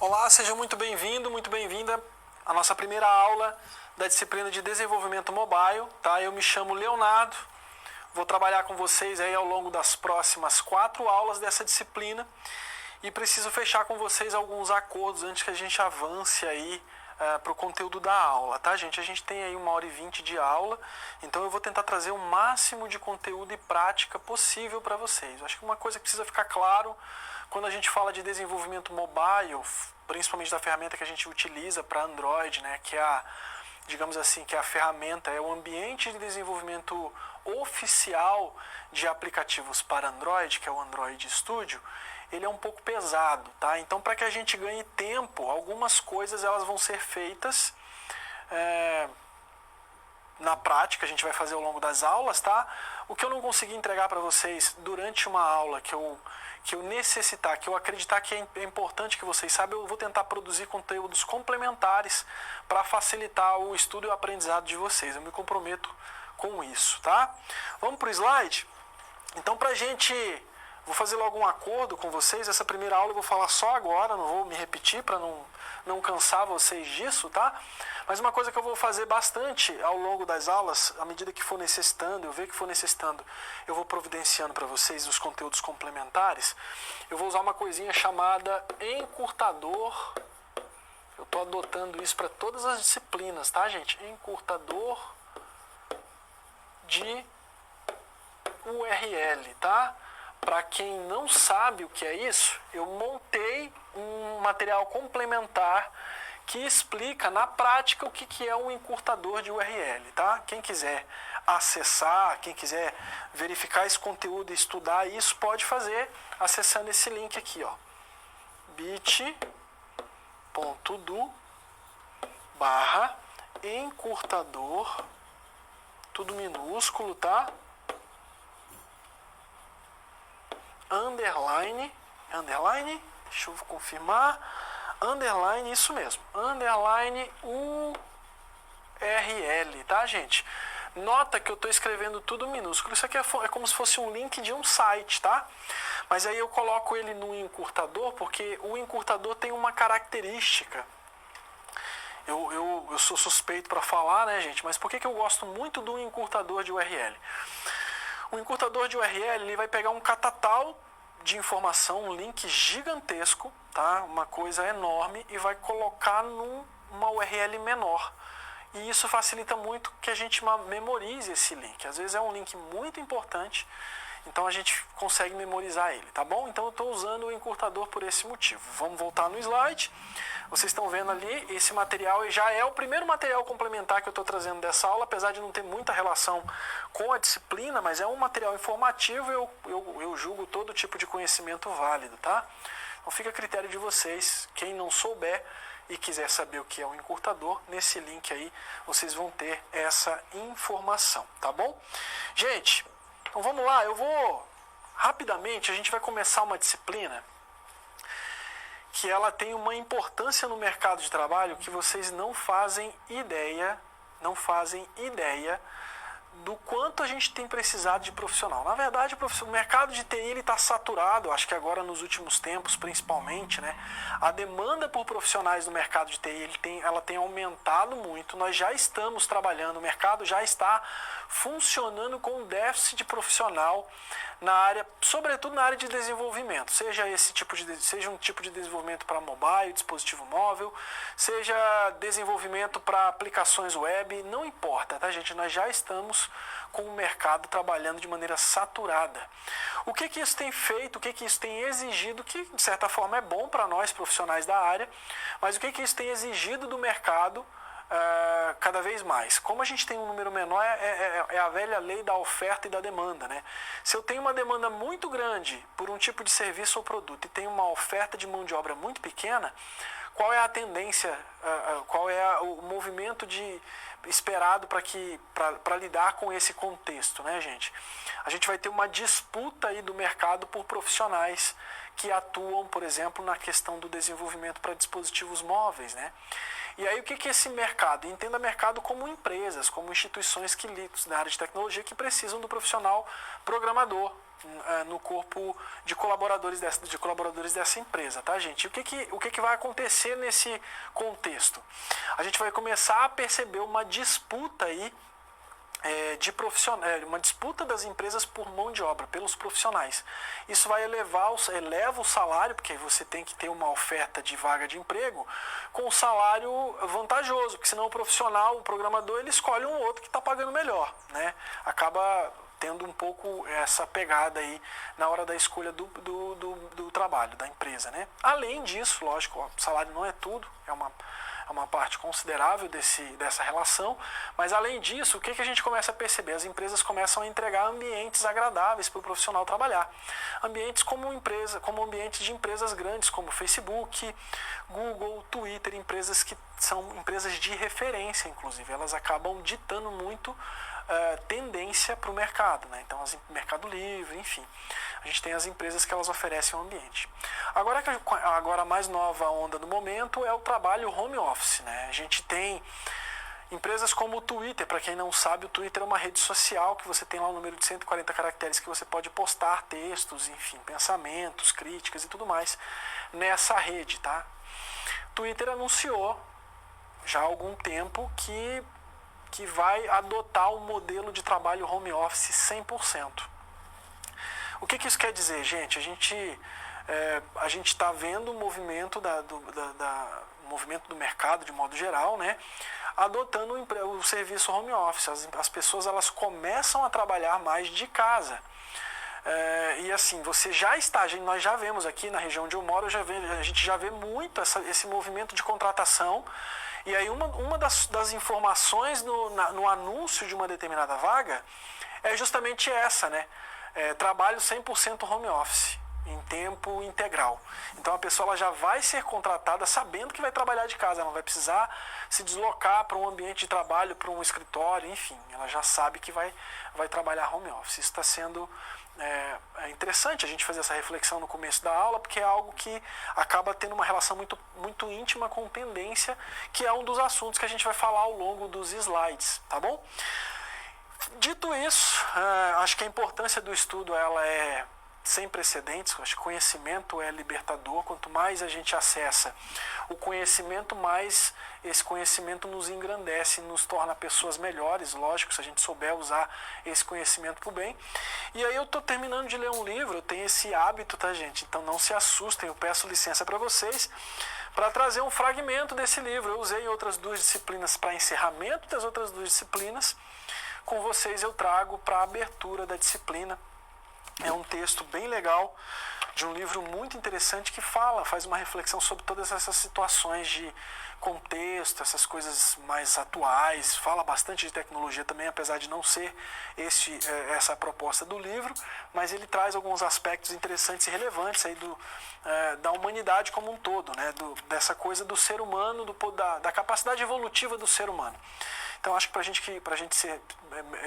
Olá, seja muito bem-vindo, muito bem-vinda à nossa primeira aula da disciplina de desenvolvimento mobile, tá? Eu me chamo Leonardo, vou trabalhar com vocês aí ao longo das próximas 4 aulas dessa disciplina e preciso fechar com vocês alguns acordos antes que a gente avance aí para o conteúdo da aula, tá, gente? A gente tem aí 1h20 de aula, então eu vou tentar trazer o máximo de conteúdo e prática possível para vocês. Eu acho que uma coisa que precisa ficar claro quando a gente fala de desenvolvimento mobile, principalmente da ferramenta que a gente utiliza para Android, né, que é a, digamos assim, que é a ferramenta, é o ambiente de desenvolvimento oficial de aplicativos para Android, que é o Android Studio, ele é um pouco pesado, tá? Então, para que a gente ganhe tempo, algumas coisas elas vão ser feitas na prática, a gente vai fazer ao longo das aulas, tá? O que eu não consegui entregar para vocês durante uma aula que eu necessitar, que eu acreditar que é importante que vocês saibam, eu vou tentar produzir conteúdos complementares para facilitar o estudo e o aprendizado de vocês. Eu me comprometo com isso, tá? Vamos para o slide? Então, para a gente... Vou fazer logo um acordo com vocês. Essa primeira aula eu vou falar só agora, não vou me repetir para não cansar vocês disso, tá? Mas uma coisa que eu vou fazer bastante ao longo das aulas, à medida que for necessitando, eu ver que for necessitando, eu vou providenciando para vocês os conteúdos complementares. Eu vou usar uma coisinha chamada encurtador. Eu estou adotando isso para todas as disciplinas, tá, gente? Encurtador de URL, tá? Para quem não sabe o que é isso, eu montei um material complementar que explica na prática o que é um encurtador de URL, tá? Quem quiser acessar, quem quiser verificar esse conteúdo e estudar isso, pode fazer acessando esse link aqui, ó, bit.do/encurtador, tudo minúsculo, tá? Underline, deixa eu confirmar, underline, isso mesmo, underline URL, tá, gente? Nota que eu estou escrevendo tudo minúsculo, isso aqui é como se fosse um link de um site, tá? Mas aí eu coloco ele no encurtador, porque o encurtador tem uma característica, eu sou suspeito para falar, né, gente? Mas por que eu gosto muito do encurtador de URL? O encurtador de URL ele vai pegar um catatal de informação, um link gigantesco, tá? Uma coisa enorme, e vai colocar numa URL menor. E isso facilita muito que a gente memorize esse link. Às vezes é um link muito importante, então a gente consegue memorizar ele, tá bom? Então eu estou usando o encurtador por esse motivo. Vamos voltar no slide. Vocês estão vendo ali, esse material já é o primeiro material complementar que eu estou trazendo dessa aula, apesar de não ter muita relação com a disciplina, mas é um material informativo e eu julgo todo tipo de conhecimento válido, tá? Então fica a critério de vocês, quem não souber e quiser saber o que é um encurtador, nesse link aí vocês vão ter essa informação, tá bom? Gente, então vamos lá, rapidamente, a gente vai começar uma disciplina que ela tem uma importância no mercado de trabalho que vocês não fazem ideia do quanto a gente tem precisado de profissional. Na verdade, o mercado de TI está saturado, acho que agora nos últimos tempos, principalmente, né? A demanda por profissionais no mercado de TI ela tem aumentado muito, nós já estamos trabalhando, o mercado já está funcionando com déficit de profissional na área, sobretudo na área de desenvolvimento, seja um tipo de desenvolvimento para mobile, dispositivo móvel, seja desenvolvimento para aplicações web, não importa, tá, gente? Nós já estamos com o mercado trabalhando de maneira saturada. O que isso tem feito, o que isso tem exigido, que de certa forma é bom para nós profissionais da área, mas o que isso tem exigido do mercado cada vez mais. Como a gente tem um número menor, é a velha lei da oferta e da demanda, né? Se eu tenho uma demanda muito grande por um tipo de serviço ou produto e tenho uma oferta de mão de obra muito pequena, qual é a tendência, qual é o movimento esperado para lidar com esse contexto, né, gente? A gente vai ter uma disputa aí do mercado por profissionais que atuam, por exemplo, na questão do desenvolvimento para dispositivos móveis, né? E aí o que é esse mercado? Entenda mercado como empresas, como instituições da área de tecnologia que precisam do profissional programador, no corpo de colaboradores dessa empresa, tá, gente? O que vai acontecer nesse contexto? A gente vai começar a perceber uma disputa aí uma disputa das empresas por mão de obra, pelos profissionais. Isso vai eleva o salário, porque você tem que ter uma oferta de vaga de emprego com um salário vantajoso, porque senão o programador, ele escolhe um outro que está pagando melhor, né? Acaba tendo um pouco essa pegada aí na hora da escolha do trabalho, da empresa, né? Além disso, lógico, o salário não é tudo, é uma parte considerável dessa relação, mas além disso, o que a gente começa a perceber? As empresas começam a entregar ambientes agradáveis para o profissional trabalhar. Ambientes como ambientes de empresas grandes, como Facebook, Google, Twitter, empresas que são empresas de referência, inclusive. Elas acabam ditando muito tendência para o mercado, né? Então, Mercado Livre, enfim. A gente tem as empresas que elas oferecem um ambiente. Agora a mais nova onda do momento é o trabalho home office, né? A gente tem empresas como o Twitter. Para quem não sabe, o Twitter é uma rede social que você tem lá um número de 140 caracteres que você pode postar textos, enfim, pensamentos, críticas e tudo mais nessa rede, tá? Twitter anunciou já há algum tempo que vai adotar o modelo de trabalho home office 100%. O que isso quer dizer, gente? A gente está vendo o movimento movimento do mercado de modo geral, né? Adotando o serviço home office. As pessoas, elas começam a trabalhar mais de casa. E assim, nós já vemos aqui na região onde eu moro, a gente já vê muito esse movimento de contratação. E aí uma das informações no anúncio de uma determinada vaga é justamente essa, né? Trabalho 100% home office, em tempo integral. Então a pessoa, ela já vai ser contratada sabendo que vai trabalhar de casa, ela não vai precisar se deslocar para um ambiente de trabalho, para um escritório, enfim, ela já sabe que vai trabalhar home office. Isso está sendo interessante a gente fazer essa reflexão no começo da aula, porque é algo que acaba tendo uma relação muito, muito íntima com tendência, que é um dos assuntos que a gente vai falar ao longo dos slides, tá bom? Dito isso, acho que a importância do estudo, ela é sem precedentes. Acho que conhecimento é libertador. Quanto mais a gente acessa o conhecimento, mais esse conhecimento nos engrandece, nos torna pessoas melhores, lógico, se a gente souber usar esse conhecimento para o bem. E aí eu estou terminando de ler um livro, eu tenho esse hábito, tá, gente? Então não se assustem, eu peço licença para vocês para trazer um fragmento desse livro. Eu usei outras duas disciplinas para encerramento das outras duas disciplinas. Com vocês eu trago para a abertura da disciplina. É um texto bem legal, de um livro muito interessante que faz uma reflexão sobre todas essas situações de contexto, essas coisas mais atuais, fala bastante de tecnologia também, apesar de não ser essa a proposta do livro, mas ele traz alguns aspectos interessantes e relevantes aí da humanidade como um todo, né? Dessa coisa do ser humano, da capacidade evolutiva do ser humano. Então acho que para a gente ser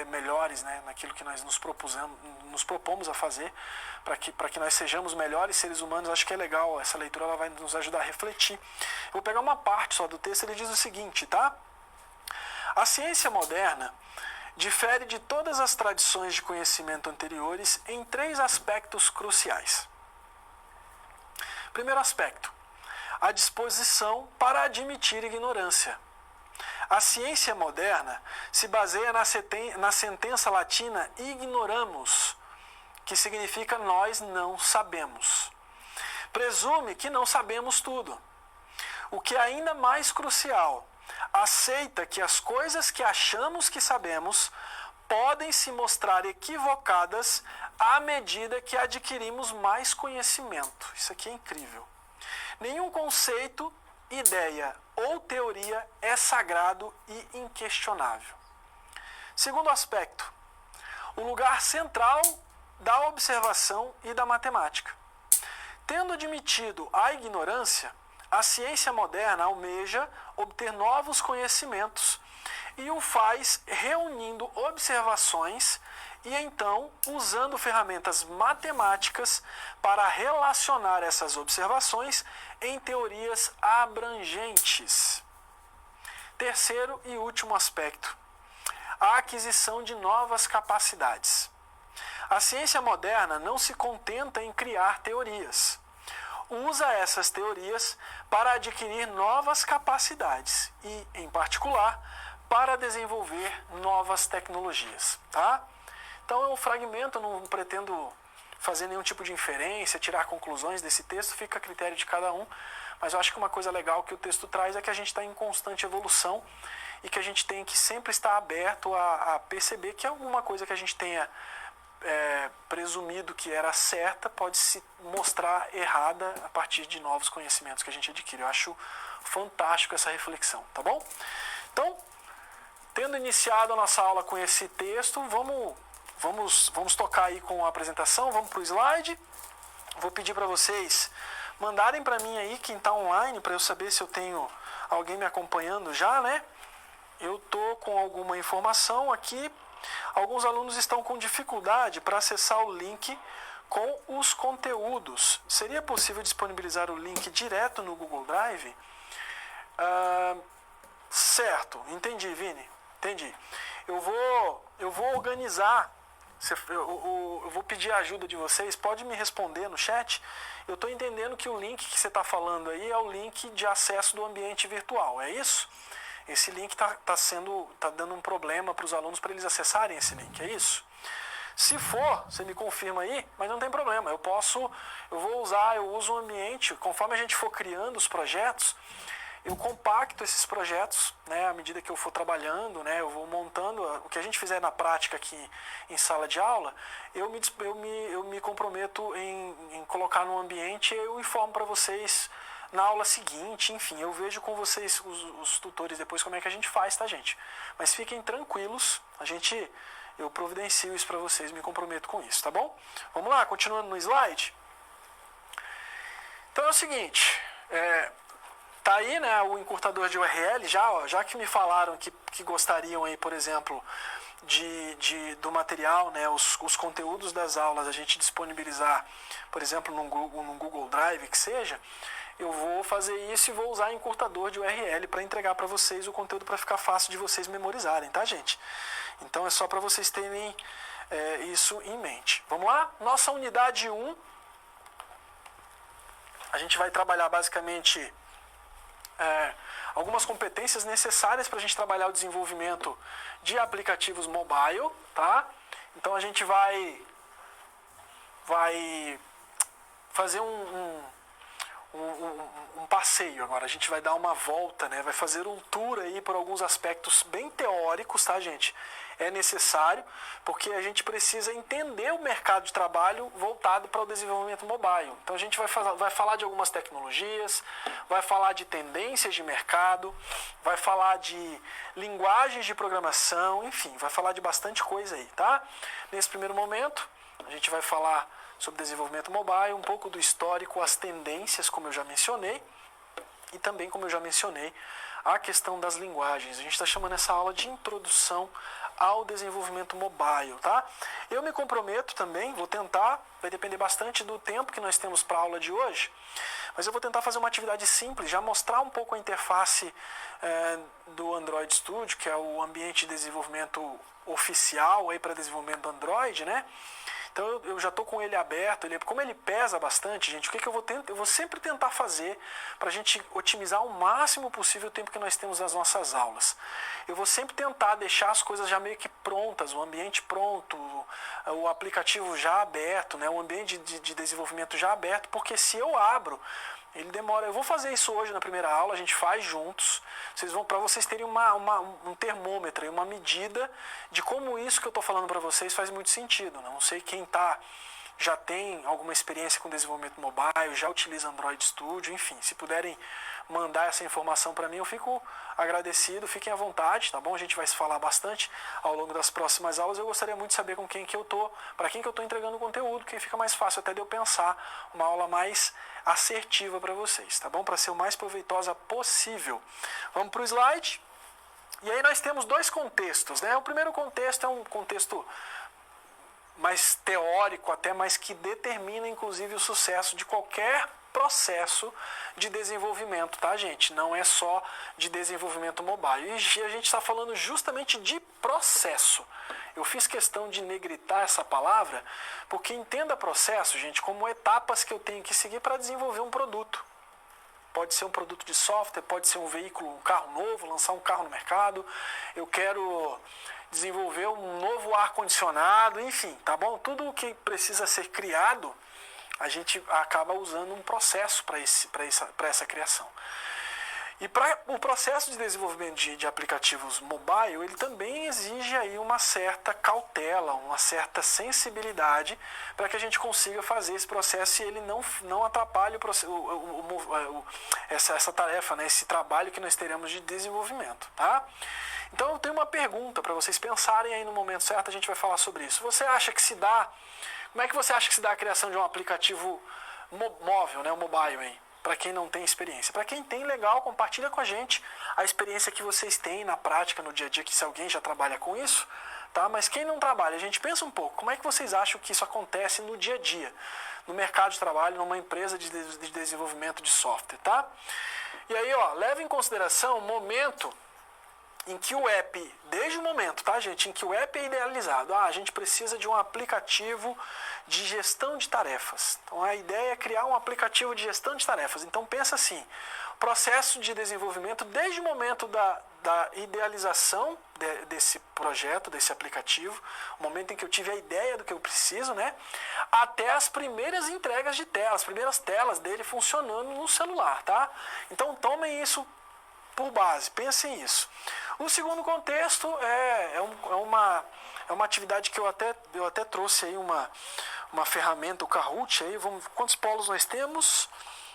melhores, né, naquilo que nós nos propomos a fazer, para que nós sejamos melhores seres humanos, acho que é legal, essa leitura ela vai nos ajudar a refletir. Eu vou pegar uma parte só do texto, ele diz o seguinte, tá? A ciência moderna difere de todas as tradições de conhecimento anteriores em 3 aspectos cruciais. Primeiro aspecto, a disposição para admitir ignorância. A ciência moderna se baseia na sentença latina ignoramus, que significa nós não sabemos. Presume que não sabemos tudo. O que é ainda mais crucial, aceita que as coisas que achamos que sabemos podem se mostrar equivocadas à medida que adquirimos mais conhecimento. Isso aqui é incrível. Nenhum conceito, ideia ou teoria é sagrado e inquestionável. Segundo aspecto, o lugar central da observação e da matemática. Tendo admitido a ignorância, a ciência moderna almeja obter novos conhecimentos e o faz reunindo observações e então usando ferramentas matemáticas para relacionar essas observações em teorias abrangentes. Terceiro e último aspecto, a aquisição de novas capacidades. A ciência moderna não se contenta em criar teorias. Usa essas teorias para adquirir novas capacidades e, em particular, para desenvolver novas tecnologias, tá? Então, eu fragmento, não pretendo fazer nenhum tipo de inferência, tirar conclusões desse texto, fica a critério de cada um, mas eu acho que uma coisa legal que o texto traz é que a gente está em constante evolução e que a gente tem que sempre estar aberto a perceber que alguma coisa que a gente tenha presumido que era certa pode se mostrar errada a partir de novos conhecimentos que a gente adquire. Eu acho fantástico essa reflexão, tá bom? Então, tendo iniciado a nossa aula com esse texto, vamos tocar aí com a apresentação, vamos para o slide. Vou pedir para vocês mandarem para mim aí, quem está online, para eu saber se eu tenho alguém me acompanhando já, né? Eu estou com alguma informação aqui. Alguns alunos estão com dificuldade para acessar o link com os conteúdos. Seria possível disponibilizar o link direto no Google Drive? Certo, entendi, Vini. Entendi. Eu vou organizar. Eu vou pedir a ajuda de vocês. Pode me responder no chat. Eu estou entendendo que o link que você está falando aí é o link de acesso do ambiente virtual. É isso? Esse link está dando um problema para os alunos para eles acessarem esse link. É isso? Se for, você me confirma aí, mas não tem problema. Eu uso o ambiente. Conforme a gente for criando os projetos, eu compacto esses projetos, né, à medida que eu for trabalhando, né, eu vou montando o que a gente fizer na prática aqui em sala de aula, eu me comprometo em colocar no ambiente e eu informo para vocês na aula seguinte, enfim, eu vejo com vocês, os tutores depois, como é que a gente faz, tá, gente? Mas fiquem tranquilos, eu providencio isso para vocês, me comprometo com isso, tá bom? Vamos lá, continuando no slide. Então é o seguinte, tá aí, né, o encurtador de URL, já que me falaram que gostariam aí, por exemplo, do material, né, os conteúdos das aulas, a gente disponibilizar, por exemplo, num Google Drive, que seja, eu vou fazer isso e vou usar encurtador de URL para entregar para vocês o conteúdo para ficar fácil de vocês memorizarem, tá, gente? Então é só para vocês terem isso em mente. Vamos lá? Nossa unidade 1, a gente vai trabalhar basicamente algumas competências necessárias para a gente trabalhar o desenvolvimento de aplicativos mobile, tá? Então a gente vai fazer um passeio agora, a gente vai dar uma volta, né? Vai fazer um tour aí por alguns aspectos bem teóricos, tá, gente? É necessário, porque a gente precisa entender o mercado de trabalho voltado para o desenvolvimento mobile. Então a gente vai falar de algumas tecnologias, vai falar de tendências de mercado, vai falar de linguagens de programação, enfim, vai falar de bastante coisa aí, tá? Nesse primeiro momento, a gente vai falar sobre desenvolvimento mobile, um pouco do histórico, as tendências, como eu já mencionei, e também, como eu já mencionei, a questão das linguagens. A gente está chamando essa aula de introdução ao desenvolvimento mobile, tá? Eu me comprometo também, vou tentar, vai depender bastante do tempo que nós temos para a aula de hoje, mas eu vou tentar fazer uma atividade simples, já mostrar um pouco a interface do Android Studio, que é o ambiente de desenvolvimento oficial aí para desenvolvimento do Android, né? Então eu já estou com ele aberto, como ele pesa bastante, gente, o que eu vou tentar? Eu vou sempre tentar fazer para a gente otimizar ao máximo possível o tempo que nós temos nas nossas aulas. Eu vou sempre tentar deixar as coisas já meio que prontas, o ambiente pronto, o aplicativo já aberto, né, o ambiente de desenvolvimento já aberto, porque se eu abro, ele demora. Eu vou fazer isso hoje na primeira aula, a gente faz juntos. Para vocês terem um termômetro, uma medida de como isso que eu estou falando para vocês faz muito sentido. Não sei quem já tem alguma experiência com desenvolvimento mobile, já utiliza Android Studio, enfim, se puderem mandar essa informação para mim, eu fico agradecido, fiquem à vontade, tá bom? A gente vai se falar bastante ao longo das próximas aulas. Eu gostaria muito de saber com quem que eu tô, para quem que eu estou entregando o conteúdo, que fica mais fácil até de eu pensar uma aula mais assertiva para vocês, tá bom? Para ser o mais proveitosa possível. Vamos para o slide. E aí nós temos dois contextos, né? O primeiro contexto é um contexto mais teórico até, mas que determina inclusive o sucesso de qualquer processo de desenvolvimento, tá, gente? Não é só de desenvolvimento mobile. E a gente está falando justamente de processo. Eu fiz questão de negritar essa palavra, porque entenda processo, gente, como etapas que eu tenho que seguir para desenvolver um produto. Pode ser um produto de software, pode ser um veículo, um carro novo, lançar um carro no mercado. Eu quero desenvolver um novo ar-condicionado, enfim, tá bom? Tudo o que precisa ser criado, a gente acaba usando um processo para essa criação. E para o processo de desenvolvimento de aplicativos mobile, ele também exige aí uma certa cautela, uma certa sensibilidade para que a gente consiga fazer esse processo e ele não atrapalhe essa tarefa, né, esse trabalho que nós teremos de desenvolvimento. Tá? Então eu tenho uma pergunta para vocês pensarem aí no momento certo, a gente vai falar sobre isso. Você acha que se dá, como é que você acha que se dá a criação de um aplicativo móvel, né, um mobile aí? Para quem não tem experiência. Para quem tem, legal, compartilha com a gente a experiência que vocês têm na prática, no dia a dia, que se alguém já trabalha com isso, tá? Mas quem não trabalha, a gente pensa um pouco, como é que vocês acham que isso acontece no dia a dia, no mercado de trabalho, numa empresa de desenvolvimento de software, tá? E aí, ó, leva em consideração o momento em que o app, desde o momento, tá, gente, em que o app é idealizado, a gente precisa de um aplicativo de gestão de tarefas. Então a ideia é criar um aplicativo de gestão de tarefas. Então pensa assim, processo de desenvolvimento desde o momento da idealização desse projeto, desse aplicativo, o momento em que eu tive a ideia do que eu preciso, né, até as primeiras entregas de tela, as primeiras telas dele funcionando no celular, tá? Então tomem isso por base, pensem nisso. O segundo contexto é uma atividade que eu até trouxe aí uma ferramenta, o Kahoot, aí quantos polos nós temos?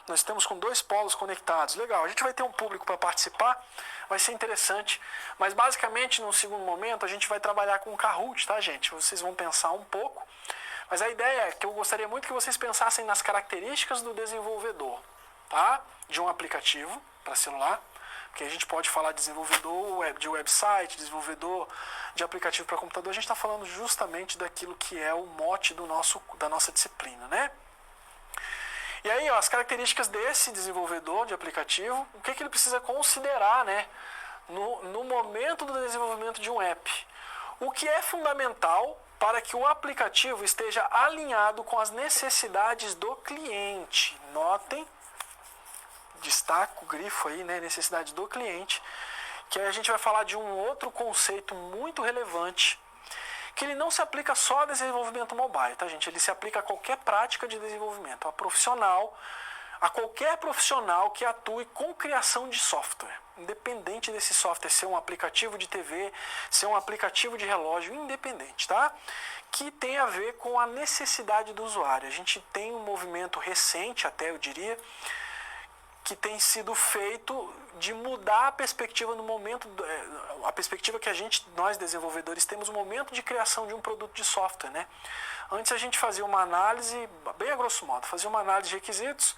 Nós temos com 2 polos conectados. Legal, a gente vai ter um público para participar, vai ser interessante. Mas basicamente, no segundo momento, a gente vai trabalhar com o Kahoot, tá, gente? Vocês vão pensar um pouco. Mas a ideia é que eu gostaria muito que vocês pensassem nas características do desenvolvedor, tá? De um aplicativo para celular. Porque a gente pode falar de desenvolvedor de website, desenvolvedor de aplicativo para computador. A gente está falando justamente daquilo que é o mote da nossa disciplina, né? E aí, ó, as características desse desenvolvedor de aplicativo, o que ele precisa considerar, né, no momento do desenvolvimento de um app. O que é fundamental para que o aplicativo esteja alinhado com as necessidades do cliente. Notem, destaco o grifo aí, né, necessidade do cliente, que aí a gente vai falar de um outro conceito muito relevante, que ele não se aplica só a desenvolvimento mobile, tá, gente? Ele se aplica a qualquer prática de desenvolvimento, a qualquer profissional que atue com criação de software, independente desse software ser um aplicativo de TV, ser um aplicativo de relógio, independente, tá? Que tem a ver com a necessidade do usuário. A gente tem um movimento recente, até eu diria, que tem sido feito de mudar a perspectiva no momento, a perspectiva que nós desenvolvedores temos no momento de criação de um produto de software, né? Antes a gente fazia uma análise, bem a grosso modo, fazia uma análise de requisitos,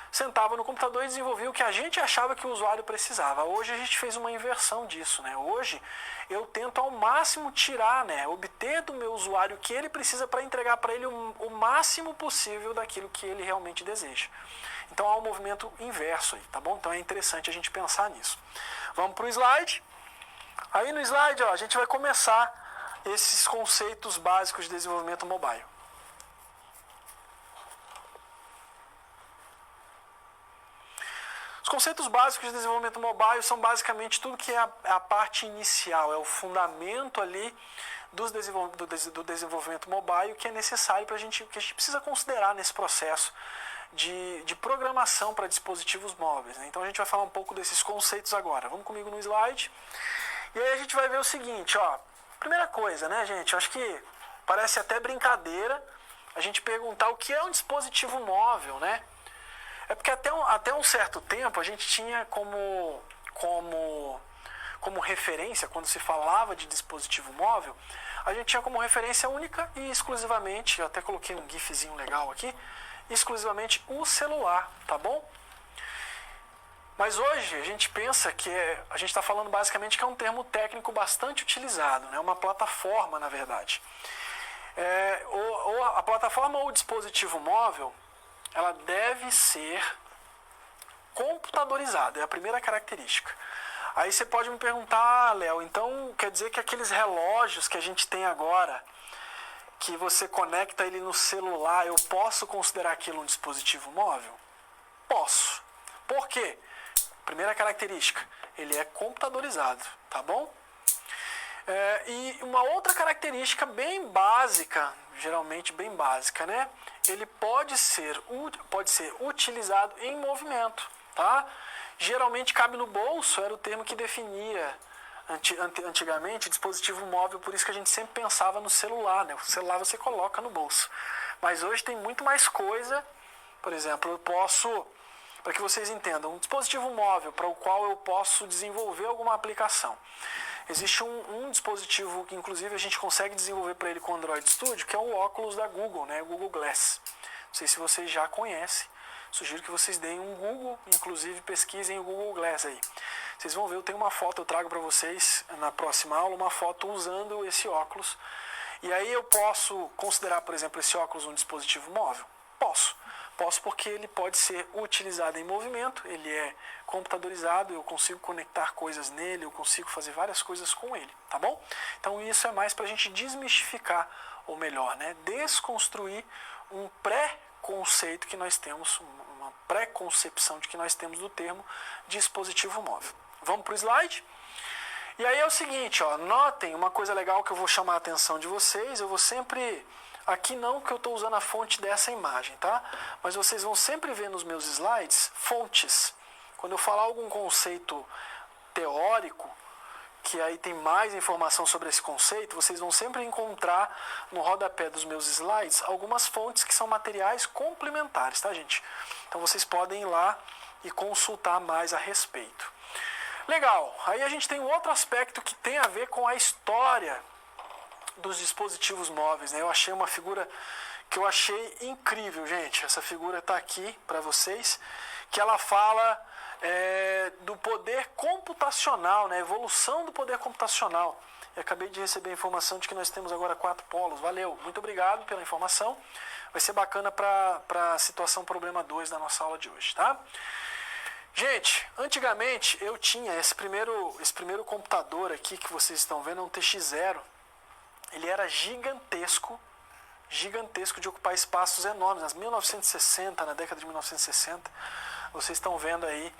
sentava no computador e desenvolvia o que a gente achava que o usuário precisava. Hoje a gente fez uma inversão disso, né? Hoje eu tento ao máximo tirar, né, obter do meu usuário o que ele precisa para entregar para ele o máximo possível daquilo que ele realmente deseja. Então há um movimento inverso aí, tá bom? Então é interessante a gente pensar nisso. Vamos para o slide. Aí no slide, ó, a gente vai começar esses conceitos básicos de desenvolvimento mobile. Os conceitos básicos de desenvolvimento mobile são basicamente tudo que é a parte inicial, é o fundamento ali do desenvolvimento mobile que é necessário que a gente precisa considerar nesse processo de programação para dispositivos móveis, né? Então a gente vai falar um pouco desses conceitos agora. Vamos comigo no slide. E aí a gente vai ver o seguinte, ó. Primeira coisa, né, gente? Eu acho que parece até brincadeira a gente perguntar o que é um dispositivo móvel, né? É porque até um certo tempo a gente tinha como referência, quando se falava de dispositivo móvel, a gente tinha como referência única e exclusivamente, eu até coloquei um gifzinho legal aqui, exclusivamente o celular, tá bom? Mas hoje a gente pensa que a gente está falando basicamente que é um termo técnico bastante utilizado, né? Uma plataforma, na verdade. A plataforma ou o dispositivo móvel, ela deve ser computadorizada, é a primeira característica. Aí você pode me perguntar, Léo, então quer dizer que aqueles relógios que a gente tem agora, que você conecta ele no celular, eu posso considerar aquilo um dispositivo móvel? Posso. Por quê? Primeira característica, ele é computadorizado, tá bom? E uma outra característica bem básica, geralmente bem básica, né? Ele pode ser utilizado em movimento, tá? Geralmente cabe no bolso, era o termo que definia antigamente dispositivo móvel, por isso que a gente sempre pensava no celular, né? O celular você coloca no bolso. Mas hoje tem muito mais coisa. Por exemplo, eu posso, para que vocês entendam, um dispositivo móvel para o qual eu posso desenvolver alguma aplicação. Existe um dispositivo que inclusive a gente consegue desenvolver para ele com o Android Studio, que é o óculos da Google, né? O Google Glass. Não sei se vocês já conhecem. Sugiro que vocês deem um Google, inclusive pesquisem o Google Glass aí. Vocês vão ver, eu tenho uma foto, eu trago para vocês na próxima aula, uma foto usando esse óculos. E aí eu posso considerar, por exemplo, esse óculos um dispositivo móvel? Posso. Posso porque ele pode ser utilizado em movimento, ele é computadorizado, eu consigo conectar coisas nele, eu consigo fazer várias coisas com ele, tá bom? Então isso é mais para a gente desmistificar, ou melhor, né, desconstruir um pré-conceito que nós temos, uma pré-concepção de que nós temos do termo dispositivo móvel. Vamos para o slide? E aí é o seguinte, ó, notem uma coisa legal que eu vou chamar a atenção de vocês, eu vou sempre... Aqui não que eu estou usando a fonte dessa imagem, tá? Mas vocês vão sempre ver nos meus slides fontes. Quando eu falar algum conceito teórico, que aí tem mais informação sobre esse conceito, vocês vão sempre encontrar no rodapé dos meus slides algumas fontes que são materiais complementares, tá, gente? Então vocês podem ir lá e consultar mais a respeito. Legal, aí a gente tem um outro aspecto que tem a ver com a história dos dispositivos móveis, né? Eu achei uma figura que eu achei incrível, gente. Essa figura está aqui para vocês, que ela fala do poder computacional, né? Evolução do poder computacional. Eu acabei de receber a informação de que nós temos agora 4 polos. Valeu, muito obrigado pela informação. Vai ser bacana para a situação problema 2 da nossa aula de hoje, tá? Gente, antigamente eu tinha esse primeiro computador aqui que vocês estão vendo, é um TX0. Ele era gigantesco de ocupar espaços enormes. Nas 1960, na década de 1960, vocês estão vendo aí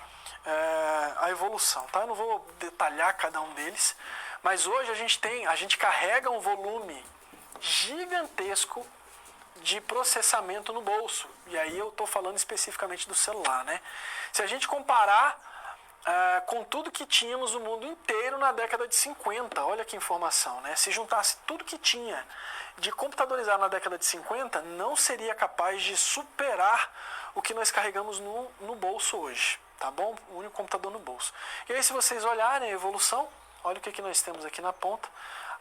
a evolução, tá? Eu não vou detalhar cada um deles, mas hoje a gente carrega um volume gigantesco de processamento no bolso. E aí eu estou falando especificamente do celular, né? Se a gente comparar com tudo que tínhamos no mundo inteiro na década de 50, olha que informação, né? Se juntasse tudo que tinha de computadorizar na década de 50, não seria capaz de superar o que nós carregamos no bolso hoje, tá bom? O único computador no bolso. E aí se vocês olharem a evolução, olha o que nós temos aqui na ponta,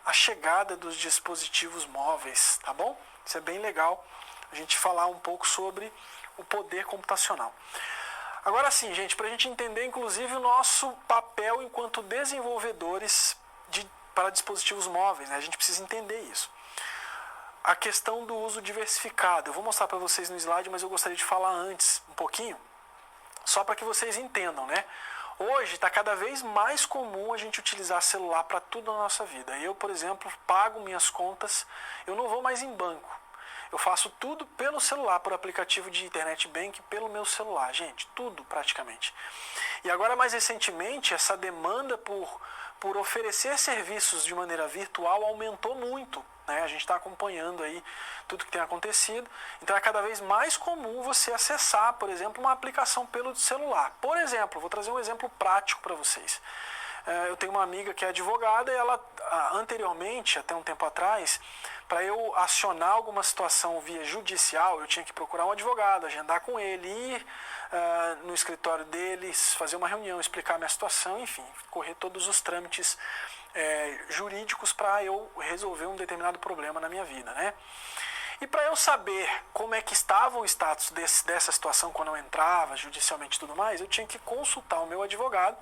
a chegada dos dispositivos móveis, tá bom? Isso é bem legal, a gente falar um pouco sobre o poder computacional. Agora sim, gente, para a gente entender inclusive o nosso papel enquanto desenvolvedores para dispositivos móveis, né? A gente precisa entender isso. A questão do uso diversificado, eu vou mostrar para vocês no slide, mas eu gostaria de falar antes um pouquinho, só para que vocês entendam, né? Hoje está cada vez mais comum a gente utilizar celular para tudo na nossa vida. Eu, por exemplo, pago minhas contas, eu não vou mais em banco. Eu faço tudo pelo celular, por aplicativo de internet banking, pelo meu celular, gente, tudo praticamente. E agora, mais recentemente, essa demanda por oferecer serviços de maneira virtual aumentou muito, né? A gente está acompanhando aí tudo que tem acontecido. Então é cada vez mais comum você acessar, por exemplo, uma aplicação pelo celular. Por exemplo, vou trazer um exemplo prático para vocês. Eu tenho uma amiga que é advogada e ela, anteriormente, até um tempo atrás, para eu acionar alguma situação via judicial, eu tinha que procurar um advogado, agendar com ele, ir no escritório deles, fazer uma reunião, explicar a minha situação, enfim, correr todos os trâmites jurídicos para eu resolver um determinado problema na minha vida, né? E para eu saber como é que estava o status dessa situação quando eu entrava judicialmente e tudo mais, eu tinha que consultar o meu advogado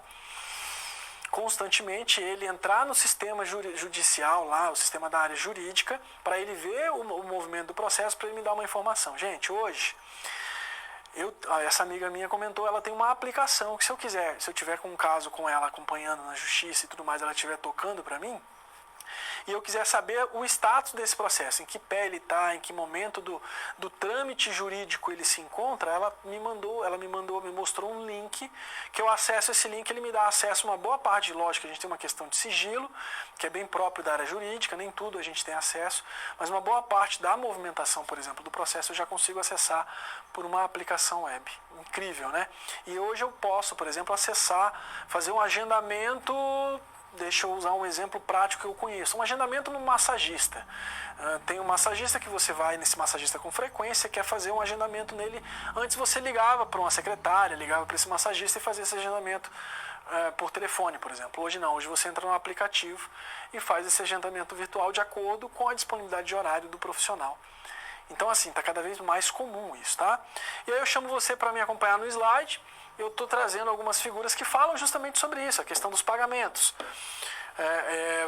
constantemente, ele entrar no sistema judicial lá, o sistema da área jurídica, para ele ver o movimento do processo, para ele me dar uma informação. Gente, hoje Essa amiga minha comentou, ela tem uma aplicação que se eu tiver com um caso com ela acompanhando na justiça e tudo mais, ela estiver tocando para mim, e eu quiser saber o status desse processo, em que pé ele está, em que momento do trâmite jurídico ele se encontra, ela me mostrou um link, que eu acesso esse link, ele me dá acesso a uma boa parte, lógico, a gente tem uma questão de sigilo, que é bem próprio da área jurídica, nem tudo a gente tem acesso, mas uma boa parte da movimentação, por exemplo, do processo eu já consigo acessar por uma aplicação web. Incrível, né? E hoje eu posso, por exemplo, acessar, fazer um agendamento. Deixa eu usar um exemplo prático que eu conheço. Um agendamento no massagista. Tem um massagista que você vai nesse massagista com frequência, quer fazer um agendamento nele. Antes você ligava para uma secretária, ligava para esse massagista e fazia esse agendamento por telefone, por exemplo. Hoje não, hoje você entra no aplicativo e faz esse agendamento virtual de acordo com a disponibilidade de horário do profissional. Então assim, está cada vez mais comum isso, tá? E aí eu chamo você para me acompanhar no slide. Eu estou trazendo algumas figuras que falam justamente sobre isso, a questão dos pagamentos.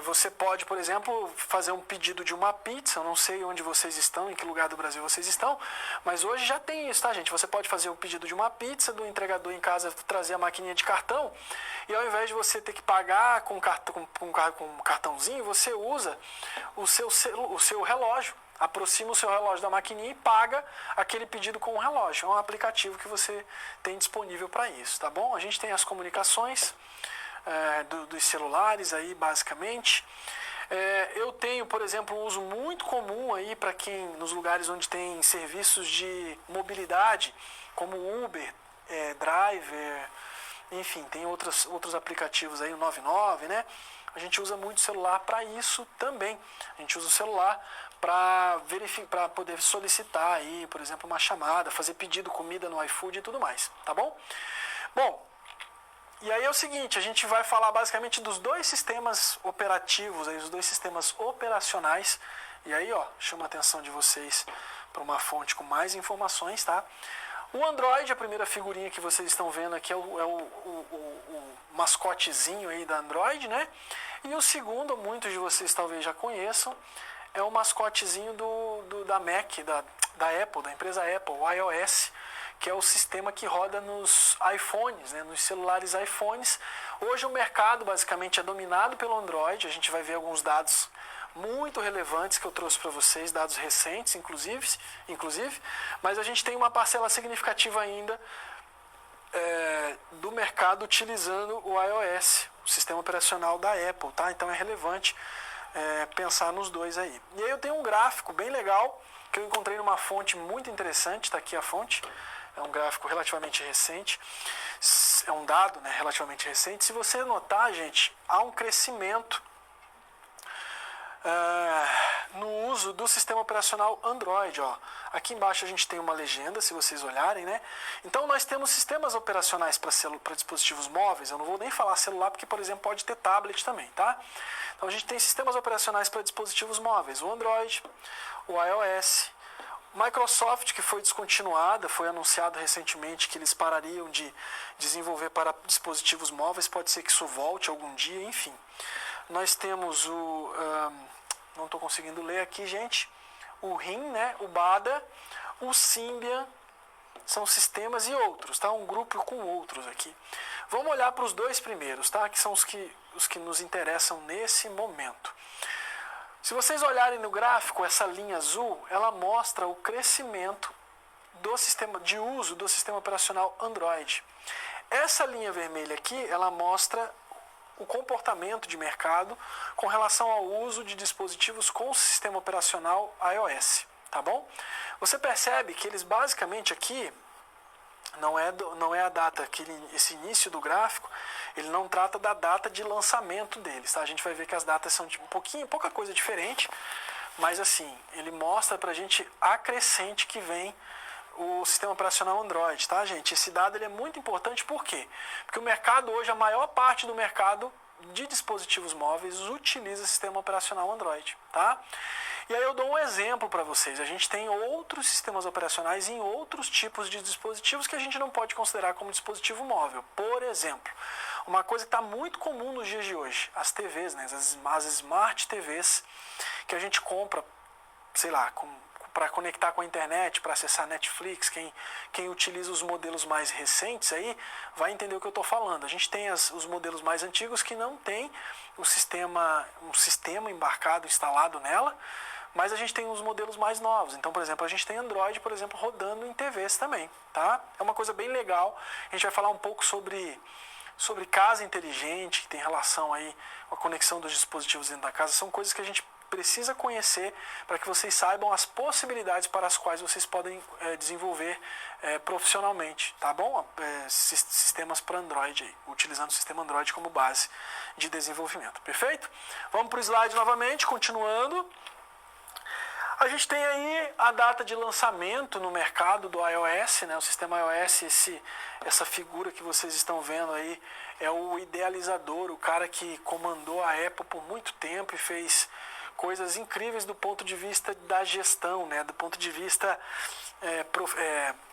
Você pode, por exemplo, fazer um pedido de uma pizza, eu não sei onde vocês estão, em que lugar do Brasil vocês estão, mas hoje já tem isso, tá, gente? Você pode fazer o pedido de uma pizza, do entregador em casa trazer a maquininha de cartão, e ao invés de você ter que pagar com um cartãozinho, você usa o seu relógio. Aproxima o seu relógio da maquininha e paga aquele pedido com o relógio. É um aplicativo que você tem disponível para isso, tá bom? A gente tem as comunicações dos celulares aí, basicamente. Eu tenho, por exemplo, um uso muito comum aí para quem, nos lugares onde tem serviços de mobilidade, como Uber, Driver, enfim, tem outros aplicativos aí, o 99, né? A gente usa muito o celular para isso também. A gente usa o celular para poder solicitar aí, por exemplo, uma chamada, fazer pedido comida no iFood e tudo mais, tá bom? Bom, e aí é o seguinte, a gente vai falar basicamente dos dois sistemas operativos, aí, os dois sistemas operacionais, e aí, ó, chama a atenção de vocês para uma fonte com mais informações, tá? O Android, a primeira figurinha que vocês estão vendo aqui é o mascotezinho aí da Android, né? E o segundo, muitos de vocês talvez já conheçam, é o mascotezinho da Mac, da Apple, da empresa Apple, o iOS, que é o sistema que roda nos iPhones, né, nos celulares iPhones. Hoje o mercado basicamente é dominado pelo Android, a gente vai ver alguns dados muito relevantes que eu trouxe para vocês, dados recentes inclusive, mas a gente tem uma parcela significativa ainda do mercado utilizando o iOS, o sistema operacional da Apple, tá? Então é relevante pensar nos dois aí. E aí eu tenho um gráfico bem legal que eu encontrei numa fonte muito interessante, está aqui a fonte, é um gráfico relativamente recente, é um dado, né, relativamente recente. Se você notar, gente, há um crescimento no uso do sistema operacional Android, ó. Aqui embaixo a gente tem uma legenda, se vocês olharem, né? Então nós temos sistemas operacionais para dispositivos móveis. Eu não vou nem falar celular porque, por exemplo, pode ter tablet também, tá? Então a gente tem sistemas operacionais para dispositivos móveis, o Android, o iOS, Microsoft, que foi descontinuada, foi anunciado recentemente que eles parariam de desenvolver para dispositivos móveis, pode ser que isso volte algum dia, enfim. Nós temos não estou conseguindo ler aqui, gente, o RIM, né, o BADA, o Symbian, são sistemas e outros, tá? Um grupo com outros aqui. Vamos olhar para os dois primeiros, tá? Que são os que nos interessam nesse momento. Se vocês olharem no gráfico, essa linha azul, ela mostra o crescimento do sistema de uso do sistema operacional Android. Essa linha vermelha aqui, ela mostra o comportamento de mercado com relação ao uso de dispositivos com o sistema operacional iOS, tá bom? Você percebe que eles basicamente aqui não é a data, esse início do gráfico, ele não trata da data de lançamento deles, tá? A gente vai ver que as datas são de pouca coisa diferente, mas assim, ele mostra pra gente a crescente que vem o sistema operacional Android, tá, gente? Esse dado ele é muito importante, por quê? Porque o mercado hoje, a maior parte do mercado de dispositivos móveis utiliza sistema operacional Android, tá? E aí eu dou um exemplo para vocês. A gente tem outros sistemas operacionais em outros tipos de dispositivos que a gente não pode considerar como dispositivo móvel. Por exemplo, uma coisa que está muito comum nos dias de hoje, as TVs, né? As Smart TVs que a gente compra, sei lá, para conectar com a internet, para acessar Netflix, quem utiliza os modelos mais recentes aí vai entender o que eu estou falando. A gente tem os modelos mais antigos que não tem um sistema embarcado, instalado nela, mas a gente tem os modelos mais novos. Então, por exemplo, a gente tem Android, por exemplo, rodando em TVs também, tá? É uma coisa bem legal. A gente vai falar um pouco sobre casa inteligente, que tem relação aí com a conexão dos dispositivos dentro da casa. São coisas que a gente precisa conhecer para que vocês saibam as possibilidades para as quais vocês podem desenvolver profissionalmente, tá bom? Sistemas para Android, aí, utilizando o sistema Android como base de desenvolvimento, perfeito? Vamos para o slide novamente, continuando. A gente tem aí a data de lançamento no mercado do iOS, né? O sistema iOS, essa figura que vocês estão vendo aí, é o idealizador, o cara que comandou a Apple por muito tempo e fez coisas incríveis do ponto de vista da gestão, né? Do ponto de vista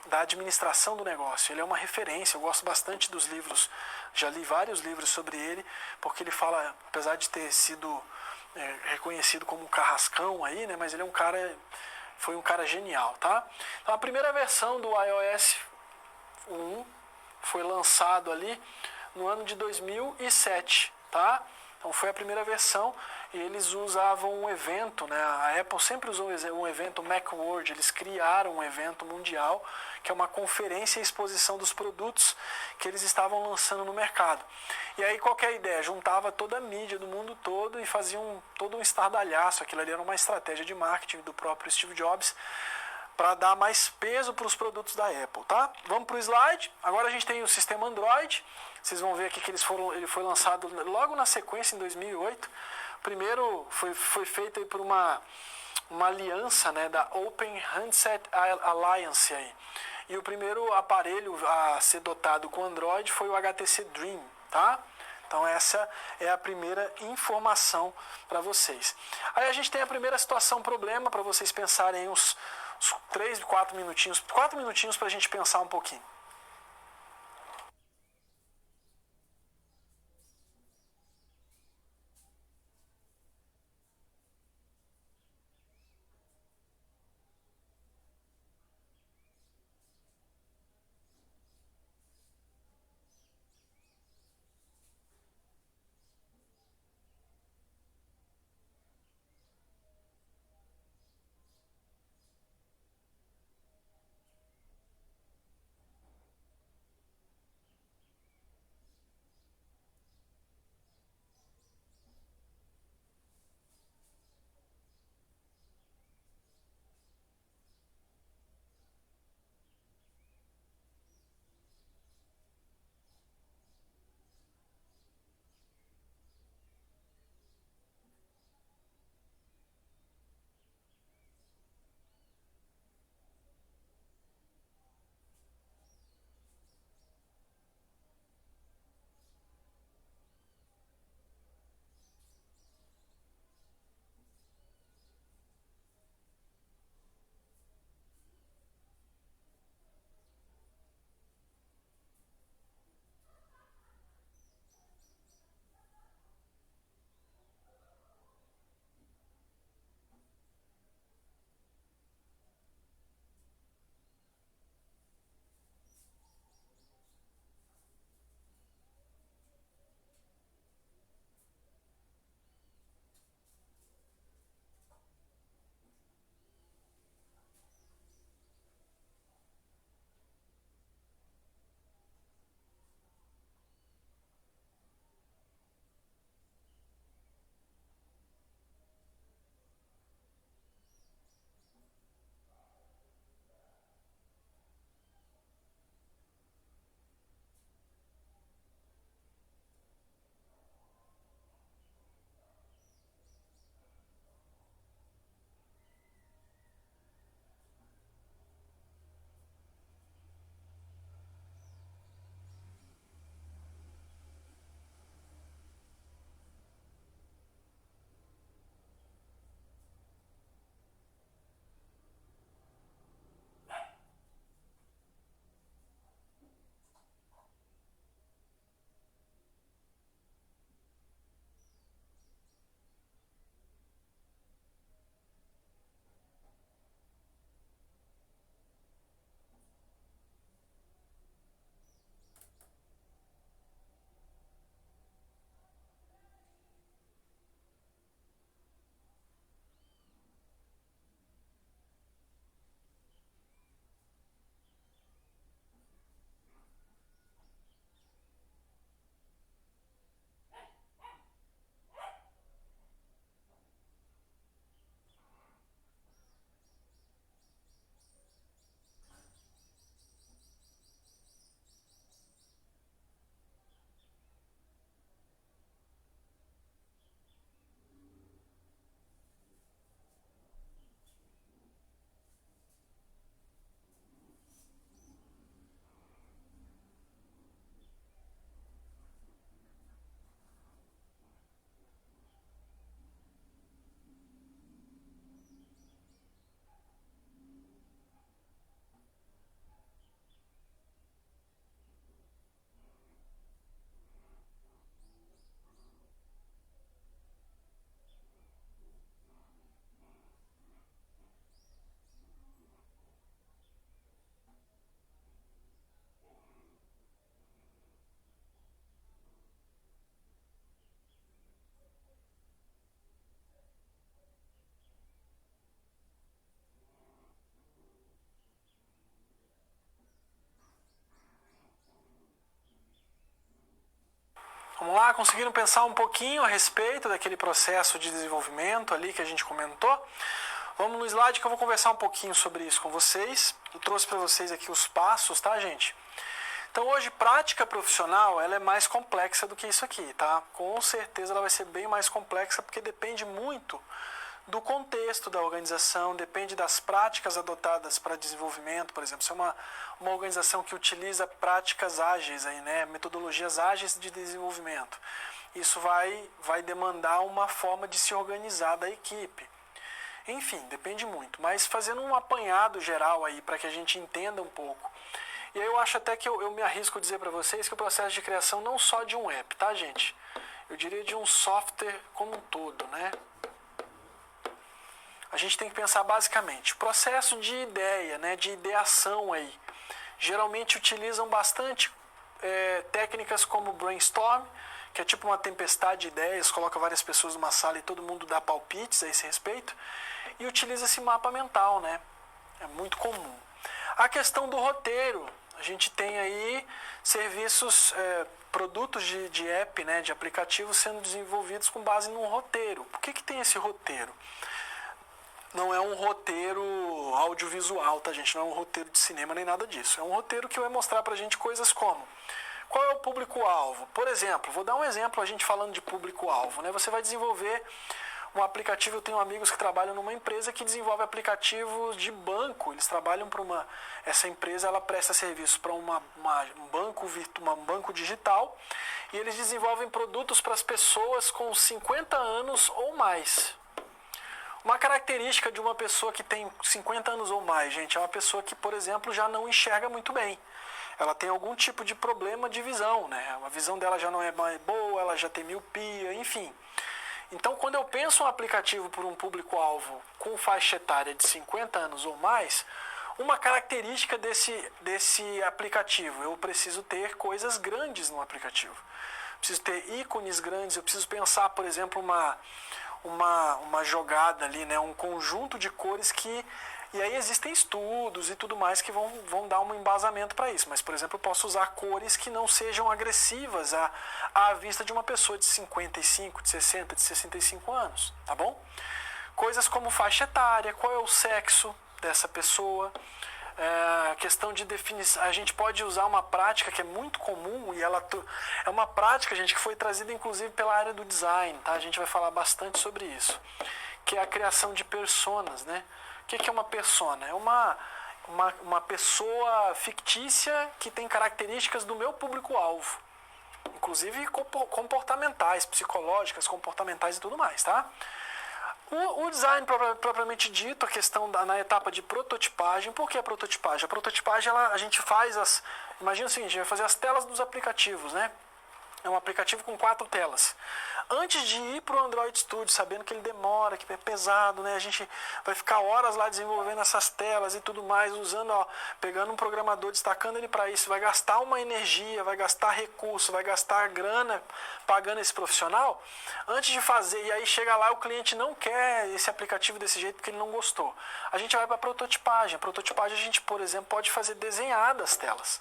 da administração do negócio. Ele é uma referência, eu gosto bastante dos livros, já li vários livros sobre ele, porque ele fala, apesar de ter sido reconhecido como um carrascão aí, né? Mas ele foi um cara genial, tá? Então a primeira versão do iOS 1 foi lançado ali no ano de 2007, tá? Então foi a primeira versão e eles usavam um evento, né? A Apple sempre usou um evento Macworld, eles criaram um evento mundial que é uma conferência e exposição dos produtos que eles estavam lançando no mercado. E aí qual que é a ideia? Juntava toda a mídia do mundo todo e faziam todo um estardalhaço. Aquilo ali era uma estratégia de marketing do próprio Steve Jobs para dar mais peso para os produtos da Apple, tá? Vamos para o slide. Agora a gente tem o sistema Android. Vocês vão ver aqui que ele foi lançado logo na sequência, em 2008. Primeiro foi feito aí por uma aliança, né, da Open Handset Alliance. Aí. E o primeiro aparelho a ser dotado com Android foi o HTC Dream, tá? Então essa é a primeira informação para vocês. Aí a gente tem a primeira situação problema para vocês pensarem uns 3, 4 minutinhos. 4 minutinhos para a gente pensar um pouquinho. Vamos lá, conseguiram pensar um pouquinho a respeito daquele processo de desenvolvimento ali que a gente comentou? Vamos no slide que eu vou conversar um pouquinho sobre isso com vocês. Eu trouxe para vocês aqui os passos, tá, gente? Então hoje, prática profissional, ela é mais complexa do que isso aqui, tá? Com certeza ela vai ser bem mais complexa porque depende muito do contexto da organização, depende das práticas adotadas para desenvolvimento, por exemplo, se é uma organização que utiliza práticas ágeis, aí, né? Metodologias ágeis de desenvolvimento. Isso vai demandar uma forma de se organizar da equipe. Enfim, depende muito, mas fazendo um apanhado geral aí para que a gente entenda um pouco. E aí eu acho até que eu me arrisco a dizer para vocês que o processo de criação não só de um app, tá, gente? Eu diria de um software como um todo, né? A gente tem que pensar basicamente, o processo de ideia, né, de ideação aí, geralmente utilizam bastante técnicas como brainstorm, que é tipo uma tempestade de ideias, coloca várias pessoas numa sala e todo mundo dá palpites a esse respeito, e utiliza esse mapa mental, né? É muito comum. A questão do roteiro, a gente tem aí serviços, produtos de app, né, de aplicativos sendo desenvolvidos com base num roteiro. Por que tem esse roteiro? Não é um roteiro audiovisual, tá, gente? Não é um roteiro de cinema nem nada disso. É um roteiro que vai mostrar pra gente coisas como: qual é o público-alvo? Por exemplo, vou dar um exemplo, a gente falando de público-alvo, né? Você vai desenvolver um aplicativo. Eu tenho amigos que trabalham numa empresa que desenvolve aplicativos de banco. Eles trabalham para essa empresa, ela presta serviço para um banco digital, e eles desenvolvem produtos para as pessoas com 50 anos ou mais. Uma característica de uma pessoa que tem 50 anos ou mais, gente, é uma pessoa que, por exemplo, já não enxerga muito bem. Ela tem algum tipo de problema de visão, né? A visão dela já não é mais boa, ela já tem miopia, enfim. Então, quando eu penso um aplicativo para um público-alvo com faixa etária de 50 anos ou mais, uma característica desse aplicativo, eu preciso ter coisas grandes no aplicativo. Preciso ter ícones grandes, eu preciso pensar, por exemplo, uma jogada ali, né? Um conjunto de cores que... E aí existem estudos e tudo mais que vão dar um embasamento para isso. Mas, por exemplo, eu posso usar cores que não sejam agressivas à vista de uma pessoa de 55, de 60, de 65 anos, tá bom? Coisas como faixa etária, qual é o sexo dessa pessoa, questão de definição. A gente pode usar uma prática que é muito comum, e ela é uma prática, gente, que foi trazida inclusive pela área do design, tá? A gente vai falar bastante sobre isso, que é a criação de personas, né? O que é uma persona? É uma pessoa fictícia que tem características do meu público-alvo, inclusive comportamentais, psicológicas, comportamentais e tudo mais, tá? O design propriamente dito, a questão na etapa de prototipagem. Por que a prototipagem? A prototipagem, a gente faz imagina o seguinte, a gente vai fazer as telas dos aplicativos, né? É um aplicativo com 4 telas. Antes de ir para o Android Studio, sabendo que ele demora, que é pesado, né? A gente vai ficar horas lá desenvolvendo essas telas e tudo mais, pegando um programador, destacando ele para isso, vai gastar uma energia, vai gastar recurso, vai gastar grana pagando esse profissional, antes de fazer, e aí chega lá, o cliente não quer esse aplicativo desse jeito porque ele não gostou. A gente vai para a prototipagem. A prototipagem a gente, por exemplo, pode fazer desenhadas telas.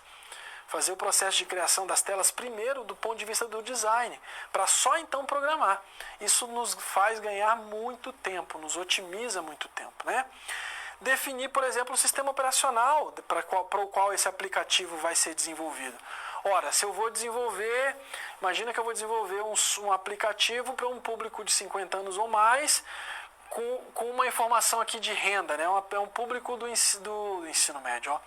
Fazer o processo de criação das telas primeiro do ponto de vista do design, para só então programar. Isso nos faz ganhar muito tempo, nos otimiza muito tempo, né? Definir, por exemplo, o sistema operacional para o qual esse aplicativo vai ser desenvolvido. Ora, se eu vou desenvolver, imagina que eu vou desenvolver um aplicativo para um público de 50 anos ou mais, com uma informação aqui de renda, né? É um público do ensino médio, ó.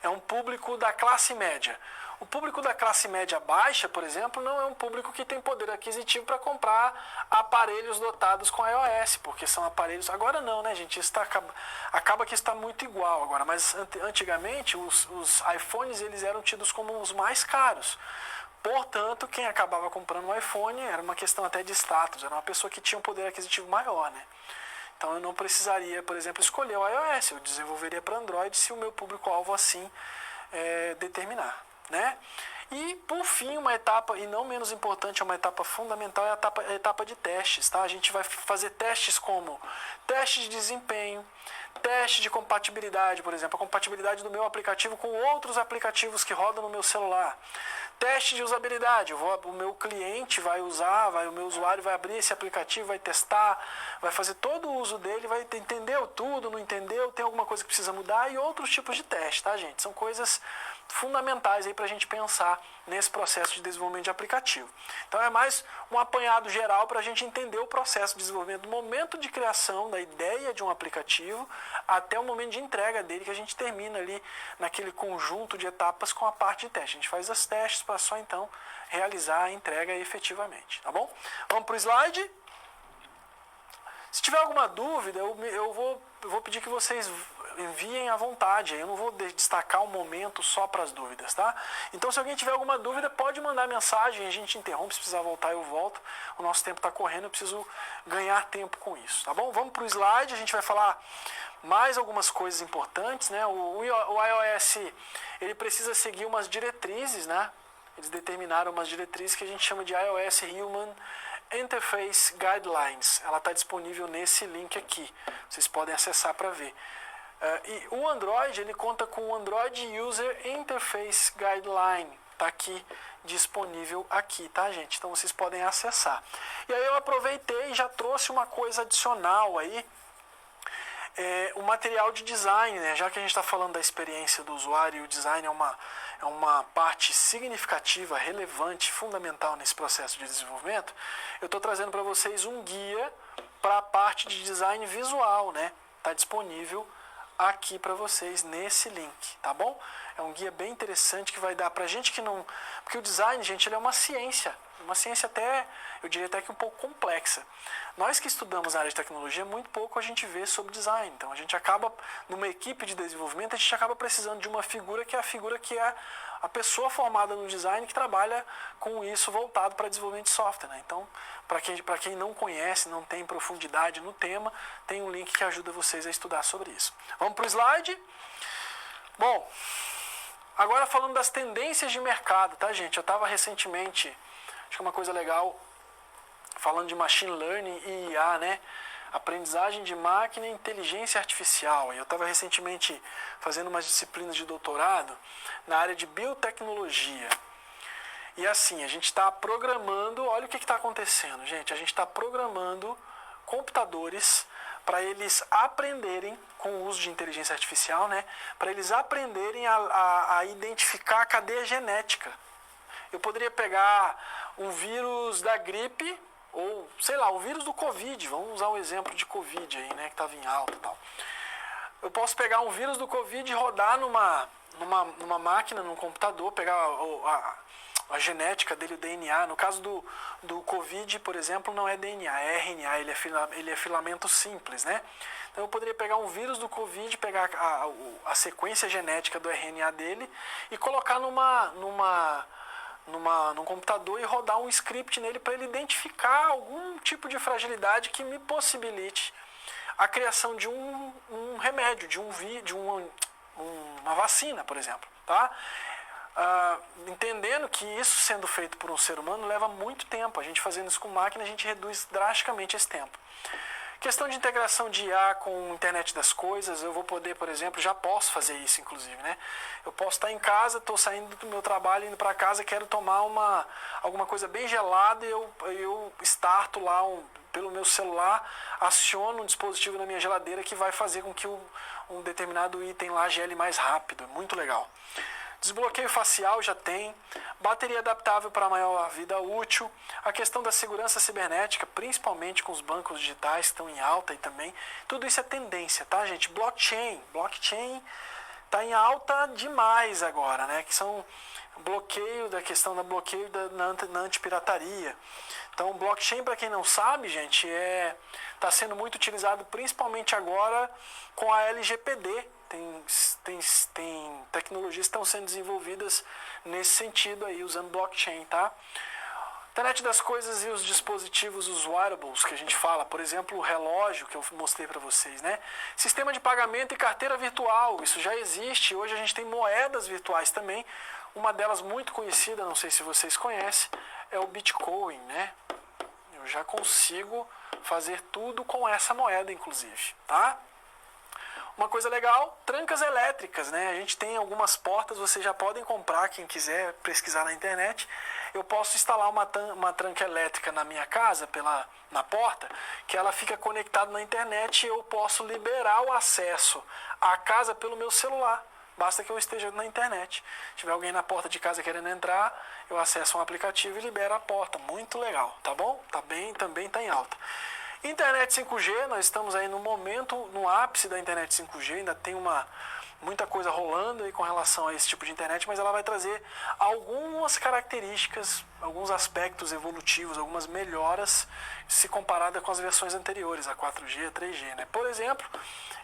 É um público da classe média. O público da classe média baixa, por exemplo, não é um público que tem poder aquisitivo para comprar aparelhos dotados com iOS, porque são aparelhos... Agora não, né, gente? Acaba que está muito igual agora, mas antigamente os iPhones eles eram tidos como os mais caros. Portanto, quem acabava comprando um iPhone era uma questão até de status, era uma pessoa que tinha um poder aquisitivo maior, né? Então eu não precisaria, por exemplo, escolher o iOS, eu desenvolveria para Android se o meu público-alvo assim determinar, né? E por fim, uma etapa, e não menos importante, é uma etapa fundamental, é a etapa de testes, tá? A gente vai fazer testes como teste de desempenho, teste de compatibilidade, por exemplo, a compatibilidade do meu aplicativo com outros aplicativos que rodam no meu celular, Teste de usabilidade. O meu cliente vai usar, o meu usuário vai abrir esse aplicativo, vai testar, vai fazer todo o uso dele, vai entender tudo, não entendeu, tem alguma coisa que precisa mudar e outros tipos de teste, tá, gente? São coisas fundamentais aí para a gente pensar nesse processo de desenvolvimento de aplicativo. Então é mais um apanhado geral para a gente entender o processo de desenvolvimento do momento de criação da ideia de um aplicativo até o momento de entrega dele, que a gente termina ali naquele conjunto de etapas com a parte de teste. A gente faz os testes para só então realizar a entrega efetivamente, tá bom? Vamos para o slide. Se tiver alguma dúvida, eu vou pedir que vocês enviem à vontade. Eu não vou destacar um momento só para as dúvidas, tá? Então, se alguém tiver alguma dúvida, pode mandar mensagem, a gente interrompe. Se precisar voltar, eu volto. O nosso tempo está correndo, eu preciso ganhar tempo com isso, tá bom? Vamos para o slide, a gente vai falar mais algumas coisas importantes, né? O iOS, ele precisa seguir umas diretrizes, né? Eles determinaram umas diretrizes que a gente chama de iOS Human Interface Guidelines. Ela está disponível nesse link aqui. Vocês podem acessar para ver. E o Android, ele conta com o Android User Interface Guideline. Está aqui disponível aqui, tá, gente? Então vocês podem acessar. E aí eu aproveitei e já trouxe uma coisa adicional aí. O material de design, né? Já que a gente está falando da experiência do usuário, e o design é uma parte significativa, relevante, fundamental nesse processo de desenvolvimento, eu estou trazendo para vocês um guia para a parte de design visual, né? Está disponível aqui para vocês nesse link, tá bom? É um guia bem interessante que vai dar para gente que não... Porque o design, gente, ele é uma ciência até, eu diria até que um pouco complexa. Nós que estudamos a área de tecnologia, muito pouco a gente vê sobre design. Então a gente acaba, numa equipe de desenvolvimento, a gente acaba precisando de uma figura que é a pessoa formada no design que trabalha com isso voltado para desenvolvimento de software, né? Então, para quem não conhece, não tem profundidade no tema, tem um link que ajuda vocês a estudar sobre isso. Vamos para o slide? Bom, agora falando das tendências de mercado, tá, gente? Eu estava recentemente, acho que é uma coisa legal, falando de machine learning e IA, né? Aprendizagem de máquina e inteligência artificial. Eu estava recentemente fazendo umas disciplinas de doutorado na área de biotecnologia. E assim, a gente está programando, olha o que está acontecendo, gente. A gente está programando computadores para eles aprenderem, com o uso de inteligência artificial, né? Para eles aprenderem a identificar a cadeia genética. Eu poderia pegar um vírus da gripe, ou, sei lá, o vírus do Covid, vamos usar um exemplo de Covid aí, né, que estava em alta e tal. Eu posso pegar um vírus do Covid e rodar numa máquina, num computador, pegar a genética dele, o DNA. No caso do Covid, por exemplo, não é DNA, é RNA, ele é filamento simples, né? Então eu poderia pegar um vírus do Covid, pegar a sequência genética do RNA dele e colocar num computador e rodar um script nele para ele identificar algum tipo de fragilidade que me possibilite a criação de um remédio, de uma vacina, por exemplo, tá? Entendendo que isso sendo feito por um ser humano leva muito tempo. A gente fazendo isso com máquina, a gente reduz drasticamente esse tempo. Questão de integração de IA com a internet das coisas, eu vou poder, por exemplo, já posso fazer isso, inclusive, né? Eu posso estar em casa, estou saindo do meu trabalho, indo para casa, quero tomar alguma coisa bem gelada e eu starto lá pelo meu celular, aciono um dispositivo na minha geladeira que vai fazer com que um determinado item lá gele mais rápido. Muito legal. Desbloqueio facial já tem, bateria adaptável para maior vida útil, a questão da segurança cibernética, principalmente com os bancos digitais que estão em alta e também, tudo isso é tendência, tá, gente? Blockchain está em alta demais agora, né? Que são bloqueio na antipirataria. Então, blockchain, para quem não sabe, gente, está sendo muito utilizado principalmente agora com a LGPD. Tem tecnologias que estão sendo desenvolvidas nesse sentido aí, usando blockchain, tá? Internet das coisas e os dispositivos, os wearables, que a gente fala, por exemplo, o relógio que eu mostrei para vocês, né? Sistema de pagamento e carteira virtual, isso já existe. Hoje a gente tem moedas virtuais também. Uma delas muito conhecida, não sei se vocês conhecem, é o Bitcoin, né? Eu já consigo fazer tudo com essa moeda, inclusive, tá? Uma coisa legal, trancas elétricas, né? A gente tem algumas portas, vocês já podem comprar, quem quiser pesquisar na internet. Eu posso instalar uma tranca elétrica na minha casa, na porta, que ela fica conectada na internet e eu posso liberar o acesso à casa pelo meu celular. Basta que eu esteja na internet. Se tiver alguém na porta de casa querendo entrar, eu acesso um aplicativo e libero a porta. Muito legal, tá bom? Também tá em alta. Internet 5G, nós estamos aí no momento, no ápice da internet 5G, ainda tem muita coisa rolando aí com relação a esse tipo de internet, mas ela vai trazer algumas características, alguns aspectos evolutivos, algumas melhoras se comparada com as versões anteriores, a 4G, a 3G, né? Por exemplo,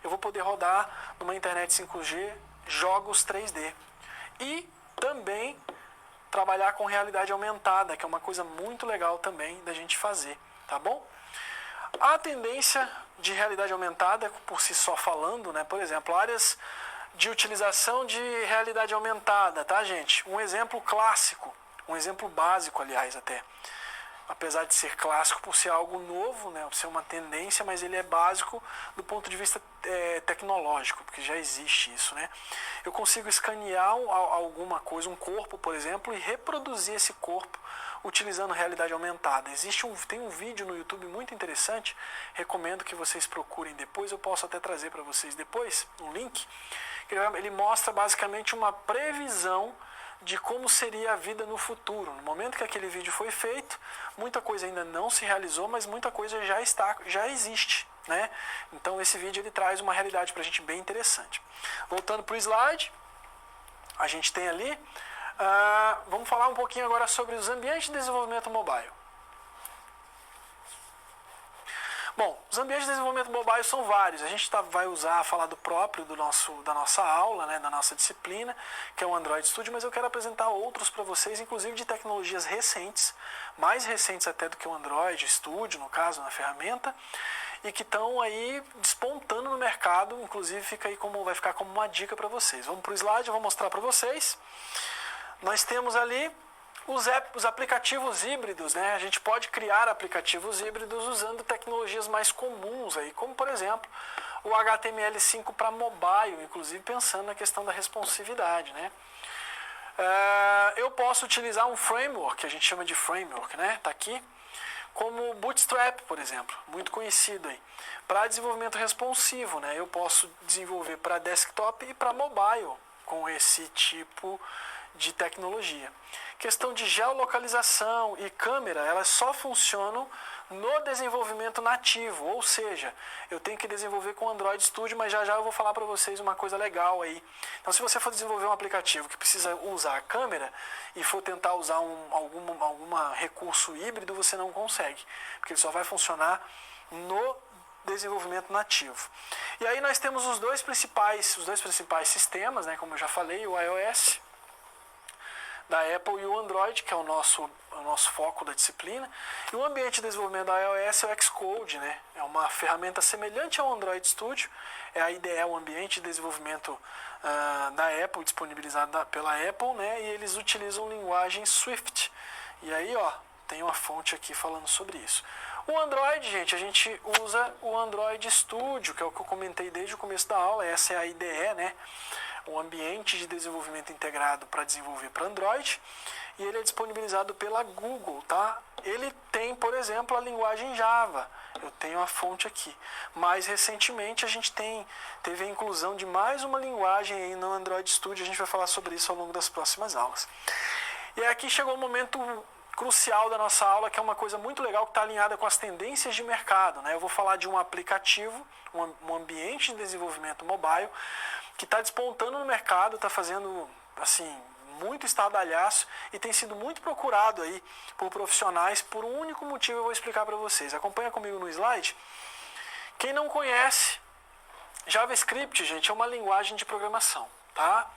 eu vou poder rodar numa internet 5G jogos 3D e também trabalhar com realidade aumentada, que é uma coisa muito legal também da gente fazer, tá bom? A tendência de realidade aumentada, por si só falando, né? Por exemplo, áreas de utilização de realidade aumentada, tá, gente? Um exemplo clássico, um exemplo básico, aliás, até. Apesar de ser clássico por ser algo novo, né, por ser uma tendência, mas ele é básico do ponto de vista tecnológico, porque já existe isso, né? Eu consigo escanear alguma coisa, um corpo, por exemplo, e reproduzir esse corpo utilizando realidade aumentada. Tem um vídeo no YouTube muito interessante, recomendo que vocês procurem depois, eu posso até trazer para vocês depois, um link, que ele mostra basicamente uma previsão de como seria a vida no futuro. No momento que aquele vídeo foi feito, muita coisa ainda não se realizou, mas muita coisa já existe, né? Então esse vídeo ele traz uma realidade para a gente bem interessante. Voltando para o slide, a gente tem ali, vamos falar um pouquinho agora sobre os ambientes de desenvolvimento mobile. Bom, os ambientes de desenvolvimento mobile são vários. A gente vai falar do próprio da nossa aula, né, da nossa disciplina, que é o Android Studio, mas eu quero apresentar outros para vocês, inclusive de tecnologias recentes, mais recentes até do que o Android Studio, no caso, na ferramenta, e que estão aí despontando no mercado, inclusive vai ficar como uma dica para vocês. Vamos para o slide, eu vou mostrar para vocês. Nós temos ali os aplicativos híbridos, né? A gente pode criar aplicativos híbridos usando tecnologias mais comuns, aí, como por exemplo o HTML5 para mobile, inclusive pensando na questão da responsividade, né? Eu posso utilizar um framework, que a gente chama de framework, né? Tá aqui, como o Bootstrap, por exemplo, muito conhecido aí, para desenvolvimento responsivo, né? Eu posso desenvolver para desktop e para mobile com esse tipo de tecnologia. Questão de geolocalização e câmera, elas só funcionam no desenvolvimento nativo, ou seja, eu tenho que desenvolver com o Android Studio, mas já eu vou falar para vocês uma coisa legal aí. Então, se você for desenvolver um aplicativo que precisa usar a câmera e for tentar usar algum recurso híbrido, você não consegue, porque ele só vai funcionar no desenvolvimento nativo. E aí nós temos os dois principais sistemas, né, como eu já falei, o iOS da Apple e o Android, que é o nosso foco da disciplina. E o ambiente de desenvolvimento da iOS é o Xcode, né? É uma ferramenta semelhante ao Android Studio, é a IDE, o ambiente de desenvolvimento da Apple, disponibilizado pela Apple, né? E eles utilizam linguagem Swift. E aí, ó, tem uma fonte aqui falando sobre isso. O Android, gente, a gente usa o Android Studio, que é o que eu comentei desde o começo da aula, essa é a IDE, né? O ambiente de desenvolvimento integrado para desenvolver para Android, e ele é disponibilizado pela Google, tá? Ele tem, por exemplo, a linguagem Java. Eu tenho a fonte aqui. Mais recentemente a gente teve a inclusão de mais uma linguagem aí no Android Studio, a gente vai falar sobre isso ao longo das próximas aulas. E aqui chegou o momento crucial da nossa aula, que é uma coisa muito legal que está alinhada com as tendências de mercado, né? Eu vou falar de um aplicativo, um ambiente de desenvolvimento mobile, que está despontando no mercado, está fazendo assim muito estardalhaço e tem sido muito procurado aí por profissionais por um único motivo. Eu vou explicar para vocês. Acompanha comigo no slide. Quem não conhece, JavaScript, gente, é uma linguagem de programação, tá?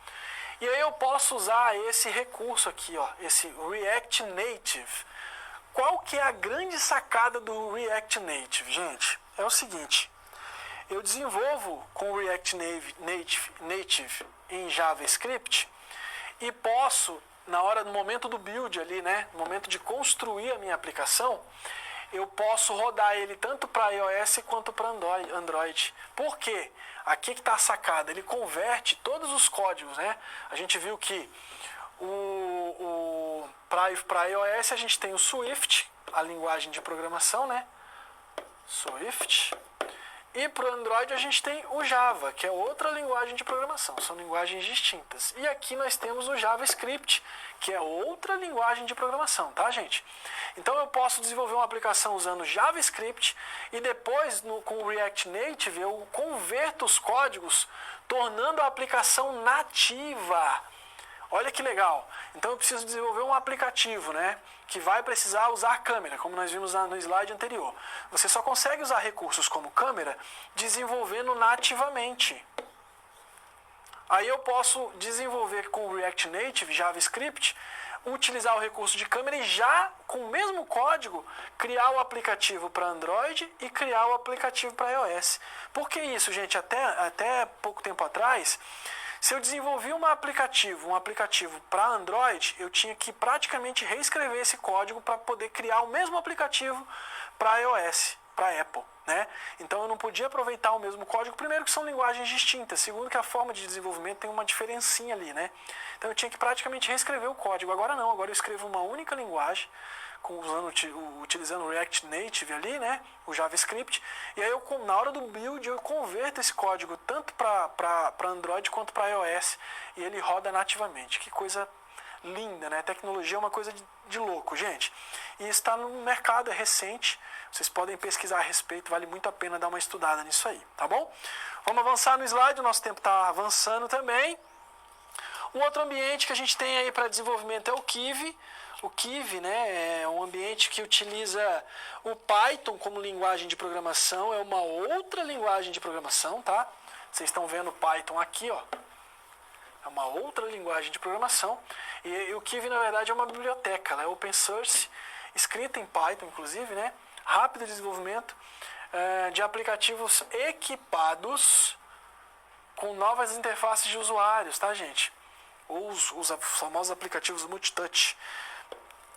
E aí eu posso usar esse recurso aqui, ó, esse React Native. Qual que é a grande sacada do React Native, gente? É o seguinte: eu desenvolvo com o React Native em JavaScript e posso, no momento do build ali, né, no momento de construir a minha aplicação, eu posso rodar ele tanto para iOS quanto para Android. Por quê? Aqui que está a sacada, ele converte todos os códigos, né? A gente viu que para iOS a gente tem o Swift, a linguagem de programação, né? Swift. E para o Android a gente tem o Java, que é outra linguagem de programação, são linguagens distintas. E aqui nós temos o JavaScript, que é outra linguagem de programação, tá, gente? Então eu posso desenvolver uma aplicação usando JavaScript e depois com o React Native eu converto os códigos, tornando a aplicação nativa. Olha que legal. Então eu preciso desenvolver um aplicativo, né, que vai precisar usar câmera, como nós vimos no slide anterior. Você só consegue usar recursos como câmera desenvolvendo nativamente. Aí eu posso desenvolver com o React Native, JavaScript, utilizar o recurso de câmera e já, com o mesmo código, criar o aplicativo para Android e criar o aplicativo para iOS. Por que isso, gente? Até pouco tempo atrás, se eu desenvolvia um aplicativo para Android, eu tinha que praticamente reescrever esse código para poder criar o mesmo aplicativo para iOS, para Apple, né? Então eu não podia aproveitar o mesmo código, primeiro que são linguagens distintas, segundo que a forma de desenvolvimento tem uma diferencinha ali, né? Então eu tinha que praticamente reescrever o código. Agora não, agora eu escrevo uma única linguagem, utilizando o React Native ali, né, o JavaScript, e aí eu, na hora do build eu converto esse código tanto para Android quanto para iOS e ele roda nativamente. Que coisa linda, né? Tecnologia é uma coisa de louco, gente. E está no mercado, é recente, vocês podem pesquisar a respeito, vale muito a pena dar uma estudada nisso aí, tá bom? Vamos avançar no slide, o nosso tempo está avançando também. Um outro ambiente que a gente tem aí para desenvolvimento é o Kivy. O Kivy, né, é um ambiente que utiliza o Python como linguagem de programação, é uma outra linguagem de programação, tá? Vocês estão vendo o Python aqui, ó. É uma outra linguagem de programação. E o Kivy, na verdade, é uma biblioteca, ela é open source, escrita em Python, inclusive, né? Rápido desenvolvimento de aplicativos equipados com novas interfaces de usuários, tá, gente? Ou os famosos aplicativos multitouch.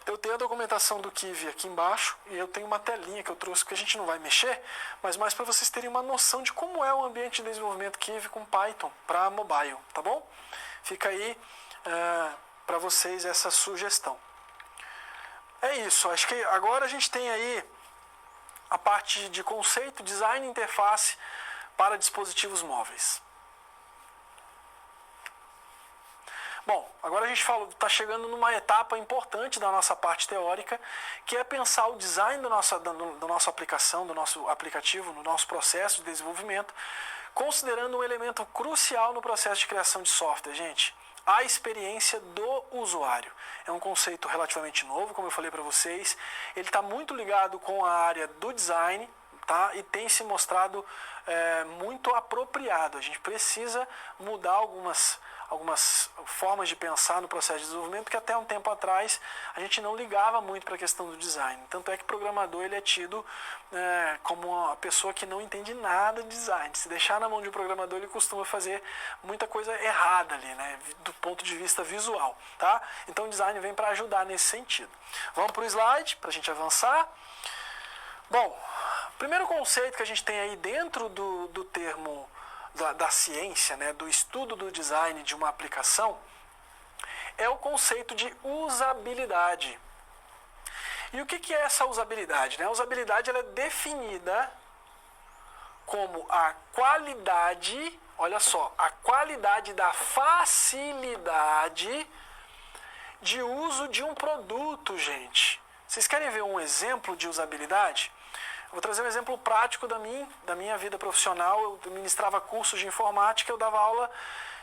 Eu tenho a documentação do Kivy aqui embaixo e eu tenho uma telinha que eu trouxe que a gente não vai mexer, mas mais para vocês terem uma noção de como é o ambiente de desenvolvimento Kivy com Python para mobile, tá bom? Fica aí para vocês essa sugestão. É isso, acho que agora a gente tem aí a parte de conceito, design e interface para dispositivos móveis. Bom, agora a gente está chegando numa etapa importante da nossa parte teórica, que é pensar o design da nossa aplicação, do nosso aplicativo, no nosso processo de desenvolvimento, considerando um elemento crucial no processo de criação de software, gente. A experiência do usuário. É um conceito relativamente novo, como eu falei para vocês. Ele está muito ligado com a área do design, tá? E tem se mostrado muito apropriado. A gente precisa mudar algumas formas de pensar no processo de desenvolvimento que até um tempo atrás a gente não ligava muito para a questão do design. Tanto é que o programador ele é tido como uma pessoa que não entende nada de design. Se deixar na mão de um programador, ele costuma fazer muita coisa errada ali, né, do ponto de vista visual, tá? Então o design vem para ajudar nesse sentido. Vamos para o slide, para a gente avançar. Bom, primeiro conceito que a gente tem aí dentro do termo da ciência, né, do estudo do design de uma aplicação, é o conceito de usabilidade. E o que é essa usabilidade? A usabilidade ela é definida como a qualidade, olha só, a qualidade da facilidade de uso de um produto, gente. Vocês querem ver um exemplo de usabilidade? Vou trazer um exemplo prático da minha vida profissional. Eu ministrava cursos de informática, eu dava aula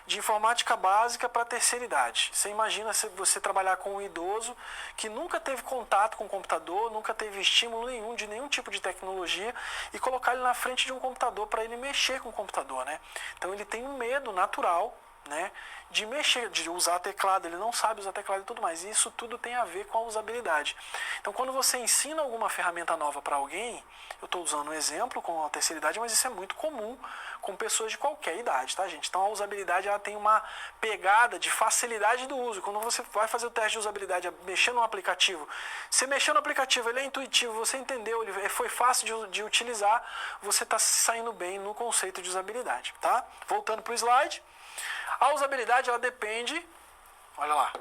de informática básica para a terceira idade. Você imagina se você trabalhar com um idoso que nunca teve contato com o computador, nunca teve estímulo nenhum de nenhum tipo de tecnologia e colocar ele na frente de um computador para ele mexer com o computador, né? Então ele tem um medo natural né, de mexer, de usar teclado, ele não sabe usar teclado e tudo mais. E isso tudo tem a ver com a usabilidade. Então, quando você ensina alguma ferramenta nova para alguém, eu estou usando um exemplo com a terceira idade, mas isso é muito comum com pessoas de qualquer idade, tá, gente? Então, a usabilidade ela tem uma pegada de facilidade do uso. Quando você vai fazer o teste de usabilidade, mexer no aplicativo, você mexeu no aplicativo, ele é intuitivo, você entendeu, ele foi fácil de utilizar, você está saindo bem no conceito de usabilidade, tá? Voltando para o slide. A usabilidade ela depende, olha lá,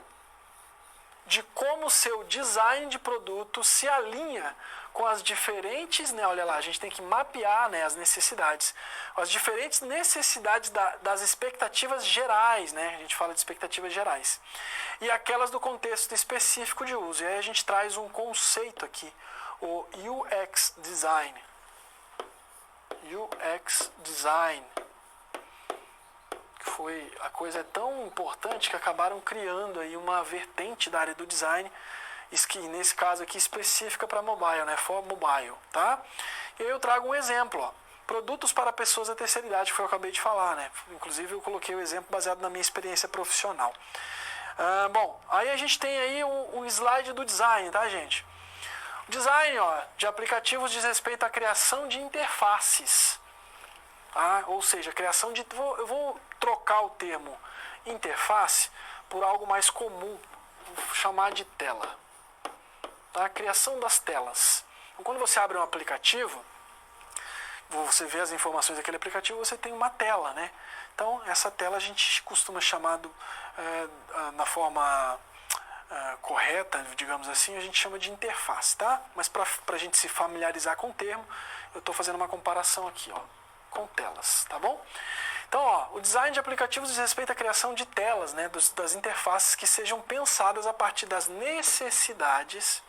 de como o seu design de produto se alinha com as diferentes, né, olha lá, a gente tem que mapear, né, as necessidades, as diferentes necessidades das expectativas gerais, né, a gente fala de expectativas gerais, e aquelas do contexto específico de uso. E aí a gente traz um conceito aqui, o UX Design. UX Design. A coisa é tão importante que acabaram criando aí uma vertente da área do design, nesse caso aqui específica para mobile, né, for mobile, tá? E aí eu trago um exemplo, ó, produtos para pessoas da terceira idade, que foi o que eu acabei de falar, né? Inclusive eu coloquei o exemplo baseado na minha experiência profissional. Bom, aí a gente tem aí o slide do design, tá, gente? O design, ó, de aplicativos diz respeito à criação de interfaces. Ou seja, a criação de... Eu vou trocar o termo interface por algo mais comum, vou chamar de tela. Tá? A criação das telas. Então, quando você abre um aplicativo, você vê as informações daquele aplicativo, você tem uma tela, né? Então, essa tela a gente costuma chamar, na forma correta, digamos assim, a gente chama de interface, tá? Mas para a gente se familiarizar com o termo, eu estou fazendo uma comparação aqui, ó, com telas, tá bom? Então, ó, o design de aplicativos diz respeito à criação de telas, né, das interfaces que sejam pensadas a partir das necessidades,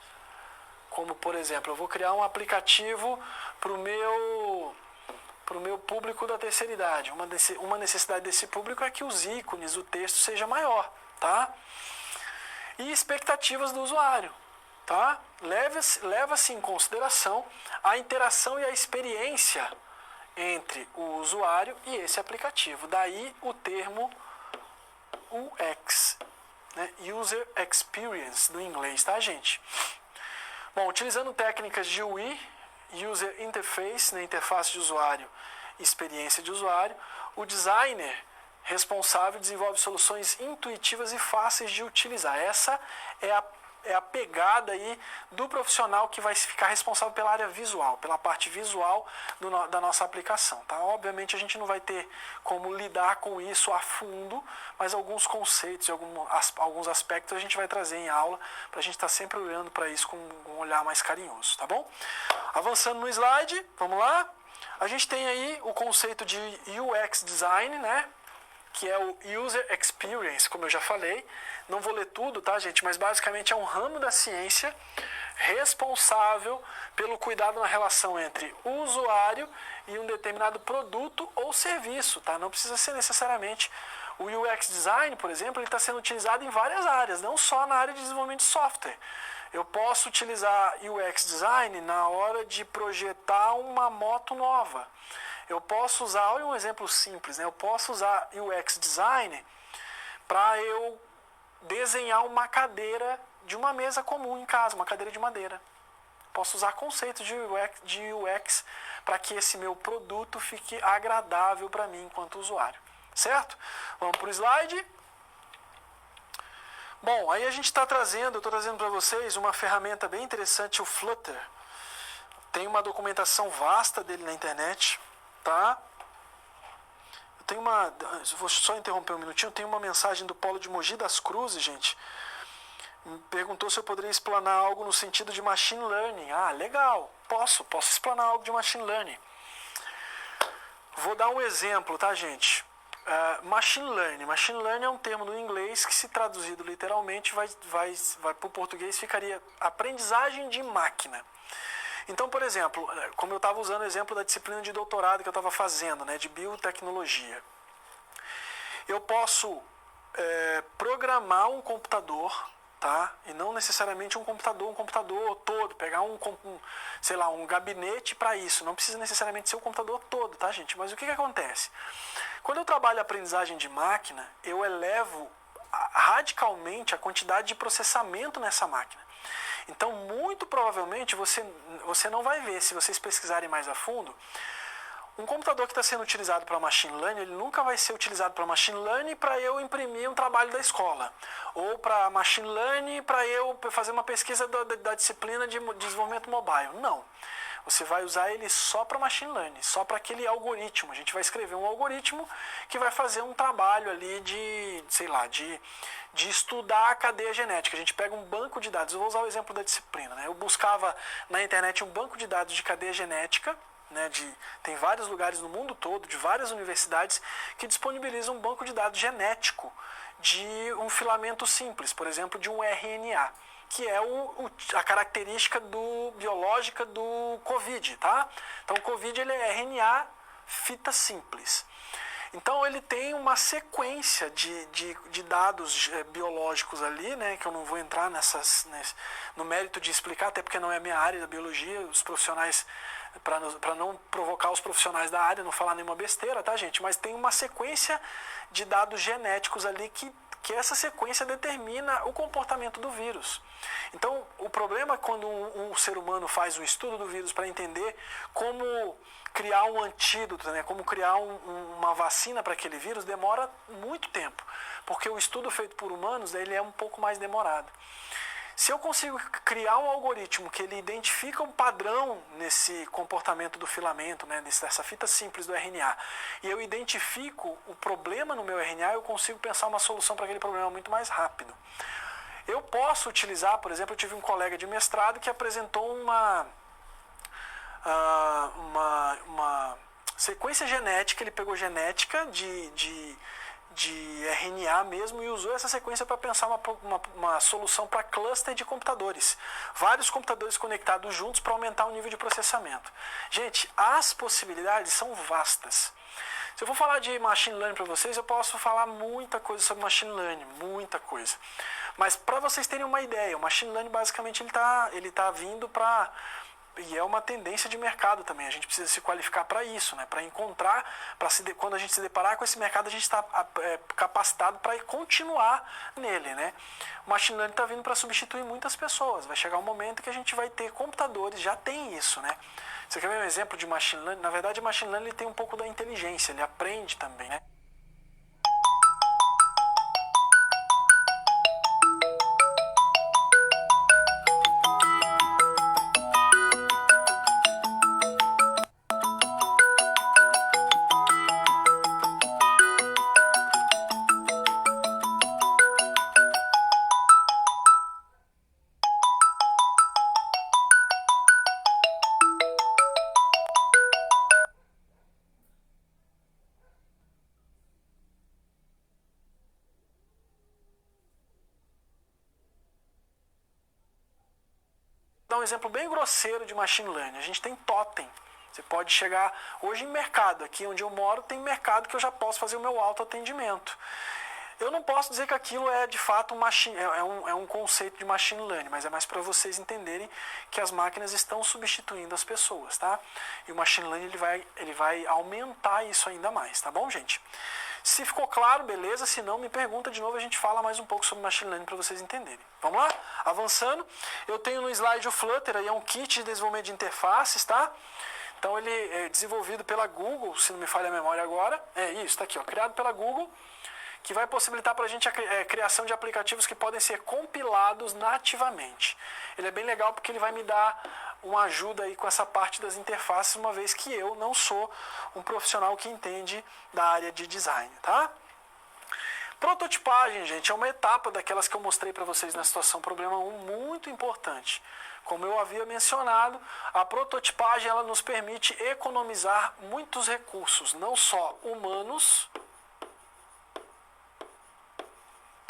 como, por exemplo, eu vou criar um aplicativo para o meu público da terceira idade. Uma necessidade desse público é que os ícones, o texto seja maior, tá? E expectativas do usuário, tá? Leva-se em consideração a interação e a experiência entre o usuário e esse aplicativo. Daí o termo UX, né? User Experience, do inglês, tá, gente? Bom, utilizando técnicas de UI, User Interface, né, interface de usuário, experiência de usuário, o designer responsável desenvolve soluções intuitivas e fáceis de utilizar. Essa é a pegada aí do profissional que vai ficar responsável pela área visual, pela parte visual da nossa aplicação, tá? Obviamente a gente não vai ter como lidar com isso a fundo, mas alguns conceitos, alguns aspectos a gente vai trazer em aula para a gente estar sempre olhando para isso com um olhar mais carinhoso, tá bom? Avançando no slide, vamos lá? A gente tem aí o conceito de UX Design, né? Que é o User Experience, como eu já falei. Não vou ler tudo, tá, gente? Mas basicamente é um ramo da ciência responsável pelo cuidado na relação entre o usuário e um determinado produto ou serviço, tá? Não precisa ser necessariamente o UX Design, por exemplo, ele está sendo utilizado em várias áreas, não só na área de desenvolvimento de software. Eu posso utilizar UX Design na hora de projetar uma moto nova. Eu posso usar, olha um exemplo simples, né? Eu posso usar UX Design para eu desenhar uma cadeira de uma mesa comum em casa, uma cadeira de madeira. Posso usar conceitos de UX para que esse meu produto fique agradável para mim enquanto usuário. Certo? Vamos para o slide. Bom, aí a gente está trazendo, eu estou trazendo para vocês uma ferramenta bem interessante, o Flutter. Tem uma documentação vasta dele na internet. Tá? Vou só interromper um minutinho. Tem uma mensagem do Polo de Mogi das Cruzes, gente. Me perguntou se eu poderia explanar algo no sentido de machine learning. Legal. Posso explanar algo de machine learning. Vou dar um exemplo, tá, gente? Machine learning. Machine learning é um termo no inglês que, se traduzido literalmente, vai para o português, ficaria aprendizagem de máquina. Então, por exemplo, como eu estava usando o exemplo da disciplina de doutorado que eu estava fazendo, né, de biotecnologia, eu posso programar um computador, tá? E não necessariamente um computador todo, pegar sei lá, um gabinete para isso. Não precisa necessariamente ser o computador todo, tá, gente? Mas o que acontece? Quando eu trabalho a aprendizagem de máquina, eu elevo radicalmente a quantidade de processamento nessa máquina. Então, muito provavelmente, você não vai ver, se vocês pesquisarem mais a fundo, um computador que está sendo utilizado para machine learning, ele nunca vai ser utilizado para machine learning para eu imprimir um trabalho da escola. Ou para machine learning para eu fazer uma pesquisa da disciplina de desenvolvimento mobile. Não. Você vai usar ele só para machine learning, só para aquele algoritmo. A gente vai escrever um algoritmo que vai fazer um trabalho ali de, sei lá, de estudar a cadeia genética. A gente pega um banco de dados. Eu vou usar o exemplo da disciplina, né? Eu buscava na internet um banco de dados de cadeia genética, né, tem vários lugares no mundo todo, de várias universidades, que disponibilizam um banco de dados genético de um filamento simples, por exemplo, de um RNA, que é a característica biológica do COVID, tá? Então o COVID ele é RNA fita simples. Então ele tem uma sequência de dados biológicos ali, né, que eu não vou entrar no mérito de explicar, até porque não é a minha área da biologia, os profissionais, para não provocar os profissionais da área, não falar nenhuma besteira, tá, gente? Mas tem uma sequência de dados genéticos ali que essa sequência determina o comportamento do vírus. Então, o problema é quando um ser humano faz um estudo do vírus para entender como criar um antídoto, né, como criar uma vacina para aquele vírus, demora muito tempo, porque o estudo feito por humanos ele é um pouco mais demorado. Se eu consigo criar um algoritmo que ele identifica um padrão nesse comportamento do filamento, né, dessa fita simples do RNA, e eu identifico o problema no meu RNA, eu consigo pensar uma solução para aquele problema muito mais rápido. Eu posso utilizar, por exemplo, eu tive um colega de mestrado que apresentou uma sequência genética, ele pegou genética de RNA mesmo e usou essa sequência para pensar uma solução para cluster de computadores. Vários computadores conectados juntos para aumentar o nível de processamento. Gente, as possibilidades são vastas. Se eu for falar de machine learning para vocês, eu posso falar muita coisa sobre machine learning, muita coisa. Mas para vocês terem uma ideia, o machine learning basicamente ele tá vindo para... E é uma tendência de mercado também. A gente precisa se qualificar para isso, né? Para encontrar, quando a gente se deparar com esse mercado, a gente está capacitado para continuar nele, né? O machine learning está vindo para substituir muitas pessoas. Vai chegar um momento que a gente vai ter computadores, já tem isso, né? Você quer ver um exemplo de machine learning? Na verdade, o machine learning ele tem um pouco da inteligência, ele aprende também, né? Dar um exemplo bem grosseiro de machine learning. A gente tem totem. Você pode chegar hoje em mercado. Aqui onde eu moro tem mercado que eu já posso fazer o meu autoatendimento. Eu não posso dizer que aquilo é de fato um conceito de machine learning, mas é mais para vocês entenderem que as máquinas estão substituindo as pessoas, tá? E o machine learning ele vai aumentar isso ainda mais, tá bom, gente? Se ficou claro, beleza. Se não, me pergunta de novo, a gente fala mais um pouco sobre machine learning para vocês entenderem. Vamos lá? Avançando. Eu tenho no slide o Flutter, aí é um kit de desenvolvimento de interfaces, tá? Então ele é desenvolvido pela Google, se não me falha a memória agora. É isso, está aqui, ó, criado pela Google, que vai possibilitar para a gente a criação de aplicativos que podem ser compilados nativamente. Ele é bem legal porque ele vai me dar uma ajuda aí com essa parte das interfaces, uma vez que eu não sou um profissional que entende da área de design, tá? Prototipagem, gente, é uma etapa daquelas que eu mostrei para vocês na situação problema 1, muito importante. Como eu havia mencionado, a prototipagem ela nos permite economizar muitos recursos, não só humanos,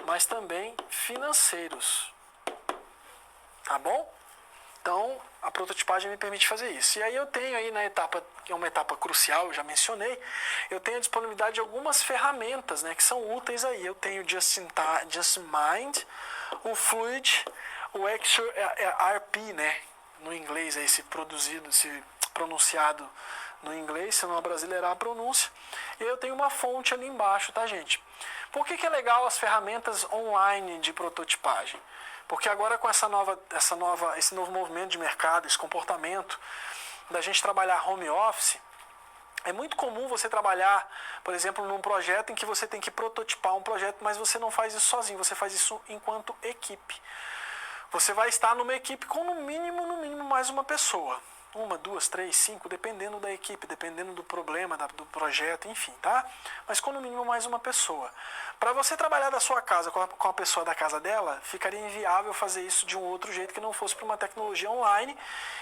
mas também financeiros. Tá bom? Então, a prototipagem me permite fazer isso. E aí eu tenho aí na etapa, que é uma etapa crucial, eu já mencionei, eu tenho a disponibilidade de algumas ferramentas, né, que são úteis aí. Eu tenho o JustMind, o Fluid, o XRP, né, no inglês, aí, se pronunciado no inglês, se não abrasileirar a pronúncia. E eu tenho uma fonte ali embaixo, tá, gente? Por que é legal as ferramentas online de prototipagem? Porque agora com esse novo movimento de mercado, esse comportamento da gente trabalhar home office, é muito comum você trabalhar, por exemplo, num projeto em que você tem que prototipar um projeto, mas você não faz isso sozinho, você faz isso enquanto equipe. Você vai estar numa equipe com no mínimo mais uma pessoa. 1, 2, 3, 5, dependendo da equipe, dependendo do problema, do projeto, enfim, tá? Mas com no mínimo mais uma pessoa. Para você trabalhar da sua casa com a pessoa da casa dela, ficaria inviável fazer isso de um outro jeito que não fosse para uma tecnologia online,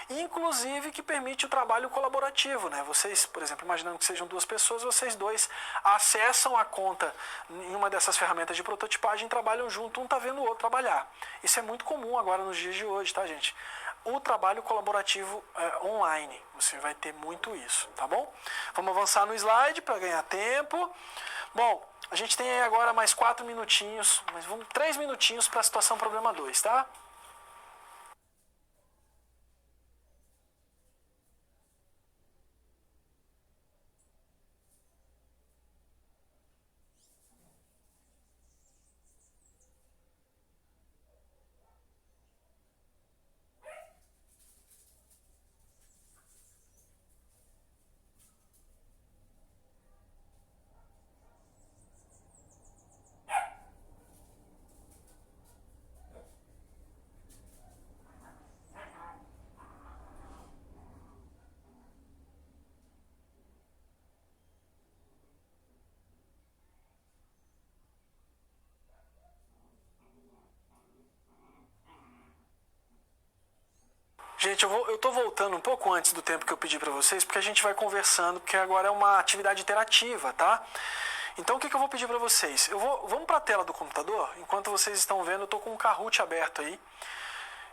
inclusive que permite o trabalho colaborativo, né? Vocês, por exemplo, imaginando que sejam 2 pessoas, vocês 2 acessam a conta em uma dessas ferramentas de prototipagem, trabalham junto, um tá vendo o outro trabalhar. Isso é muito comum agora nos dias de hoje, tá, gente? O trabalho colaborativo online, você vai ter muito isso, tá bom? Vamos avançar no slide para ganhar tempo. Bom, a gente tem aí agora mais 4 minutinhos, 3 minutinhos para a situação problema 2, tá? Gente, eu tô voltando um pouco antes do tempo que eu pedi para vocês, porque a gente vai conversando, porque agora é uma atividade interativa, tá? Então o que eu vou pedir para vocês? Vamos para a tela do computador, enquanto vocês estão vendo, eu tô com o Kahoot aberto aí.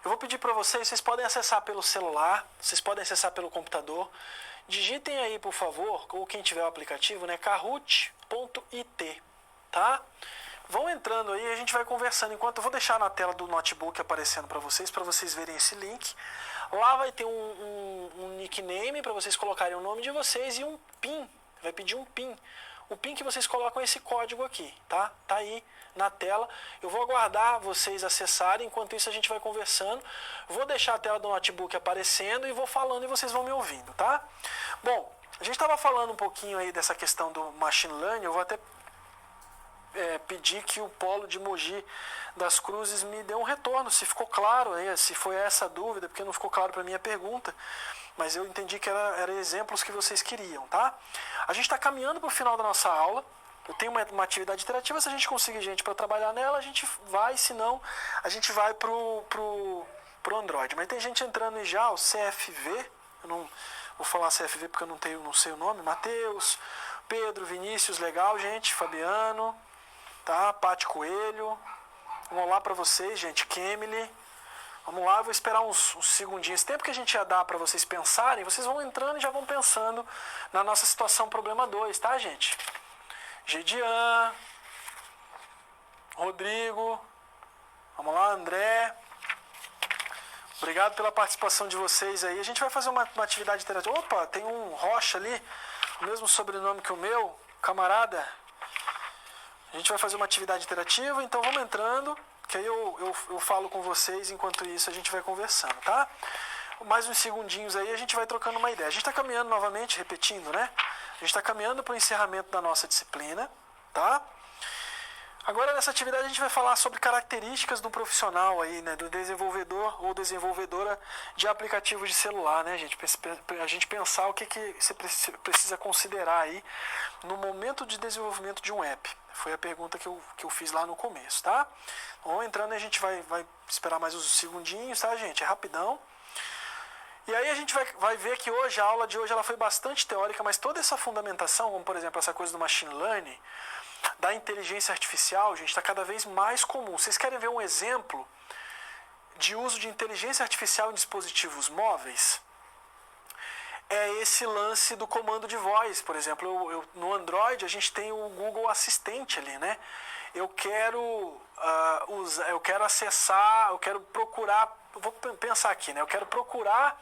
Eu vou pedir para vocês podem acessar pelo celular, vocês podem acessar pelo computador. Digitem aí, por favor, ou quem tiver o aplicativo, né, kahoot.it, tá? Vão entrando aí, a gente vai conversando. Enquanto eu vou deixar na tela do notebook aparecendo para vocês verem esse link. Lá vai ter um nickname para vocês colocarem o nome de vocês e um PIN. Vai pedir um PIN. O PIN que vocês colocam é esse código aqui, tá? Tá aí na tela. Eu vou aguardar vocês acessarem. Enquanto isso a gente vai conversando. Vou deixar a tela do notebook aparecendo e vou falando e vocês vão me ouvindo, tá? Bom, a gente estava falando um pouquinho aí dessa questão do machine learning. Eu vou até pedir que o polo de Mogi das Cruzes me dê um retorno, se ficou claro aí, se foi essa a dúvida, porque não ficou claro para mim a pergunta, mas eu entendi que era exemplos que vocês queriam, tá? A gente está caminhando para o final da nossa aula. Eu tenho uma atividade interativa, se a gente conseguir gente para trabalhar nela, a gente vai, se não, a gente vai pro Android. Mas tem gente entrando aí já, o CFV, eu não vou falar CFV porque eu não sei o nome, Matheus, Pedro, Vinícius, legal, gente, Fabiano, tá? Paty Coelho, um olá para vocês, gente, Kemily. Vamos lá, eu vou esperar uns segundinhos. Esse tempo que a gente ia dar para vocês pensarem, vocês vão entrando e já vão pensando na nossa situação problema 2, tá, gente? Gedian, Rodrigo, vamos lá, André. Obrigado pela participação de vocês aí. A gente vai fazer uma atividade interativa. Opa, tem um Rocha ali, o mesmo sobrenome que o meu, camarada. A gente vai fazer uma atividade interativa, então vamos entrando, que aí eu falo com vocês, enquanto isso a gente vai conversando, tá? Mais uns segundinhos aí, a gente vai trocando uma ideia. A gente está caminhando novamente, repetindo, né? A gente está caminhando para o encerramento da nossa disciplina, tá? Agora, nessa atividade, a gente vai falar sobre características do profissional aí, né? Do desenvolvedor ou desenvolvedora de aplicativos de celular, né, gente? A gente pensar o que você precisa considerar aí no momento de desenvolvimento de um app. Foi a pergunta que eu fiz lá no começo, tá? Vamos entrando e a gente vai esperar mais uns segundinhos, tá, gente? É rapidão. E aí a gente vai ver que hoje, a aula de hoje, ela foi bastante teórica, mas toda essa fundamentação, como por exemplo essa coisa do machine learning, da inteligência artificial, gente, está cada vez mais comum. Vocês querem ver um exemplo de uso de inteligência artificial em dispositivos móveis é esse lance do comando de voz. Por exemplo, no Android a gente tem o Google Assistente ali, né? Eu quero eu quero acessar, eu quero procurar, vou pensar aqui, né? Eu quero procurar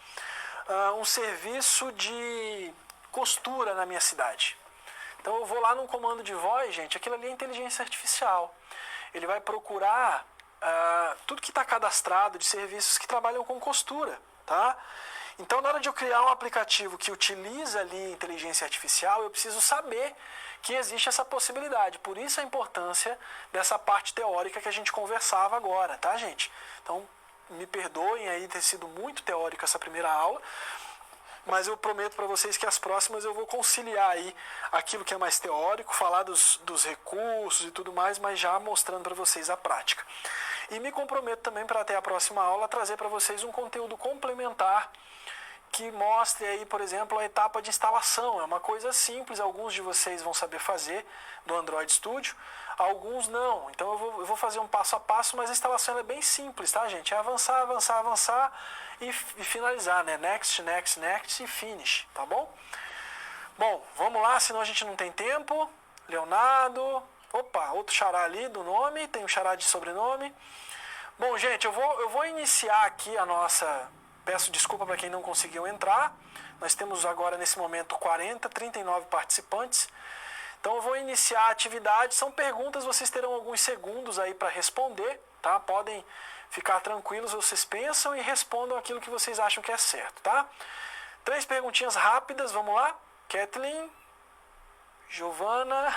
um serviço de costura na minha cidade. Então eu vou lá num comando de voz, gente, aquilo ali é inteligência artificial. Ele vai procurar tudo que está cadastrado de serviços que trabalham com costura, tá? Então, na hora de eu criar um aplicativo que utiliza ali inteligência artificial, eu preciso saber que existe essa possibilidade. Por isso a importância dessa parte teórica que a gente conversava agora, tá, gente? Então, me perdoem aí ter sido muito teórico essa primeira aula, mas eu prometo para vocês que as próximas eu vou conciliar aí aquilo que é mais teórico, falar dos recursos e tudo mais, mas já mostrando para vocês a prática. E me comprometo também para até a próxima aula trazer para vocês um conteúdo complementar que mostre aí, por exemplo, a etapa de instalação. É uma coisa simples, alguns de vocês vão saber fazer do Android Studio, alguns não. Então eu vou fazer um passo a passo, mas a instalação é bem simples, tá, gente? É avançar, avançar, avançar e finalizar, né? Next, next, next e finish, tá bom? Bom, vamos lá, senão a gente não tem tempo. Leonardo, opa, outro xará ali do nome, tem um xará de sobrenome. Bom, gente, eu vou iniciar aqui a nossa... Peço desculpa para quem não conseguiu entrar. Nós temos agora, nesse momento, 39 participantes. Então, eu vou iniciar a atividade. São perguntas, vocês terão alguns segundos aí para responder, tá? Podem ficar tranquilos, vocês pensam e respondam aquilo que vocês acham que é certo, tá? 3 perguntinhas rápidas, vamos lá? Kathleen, Giovana,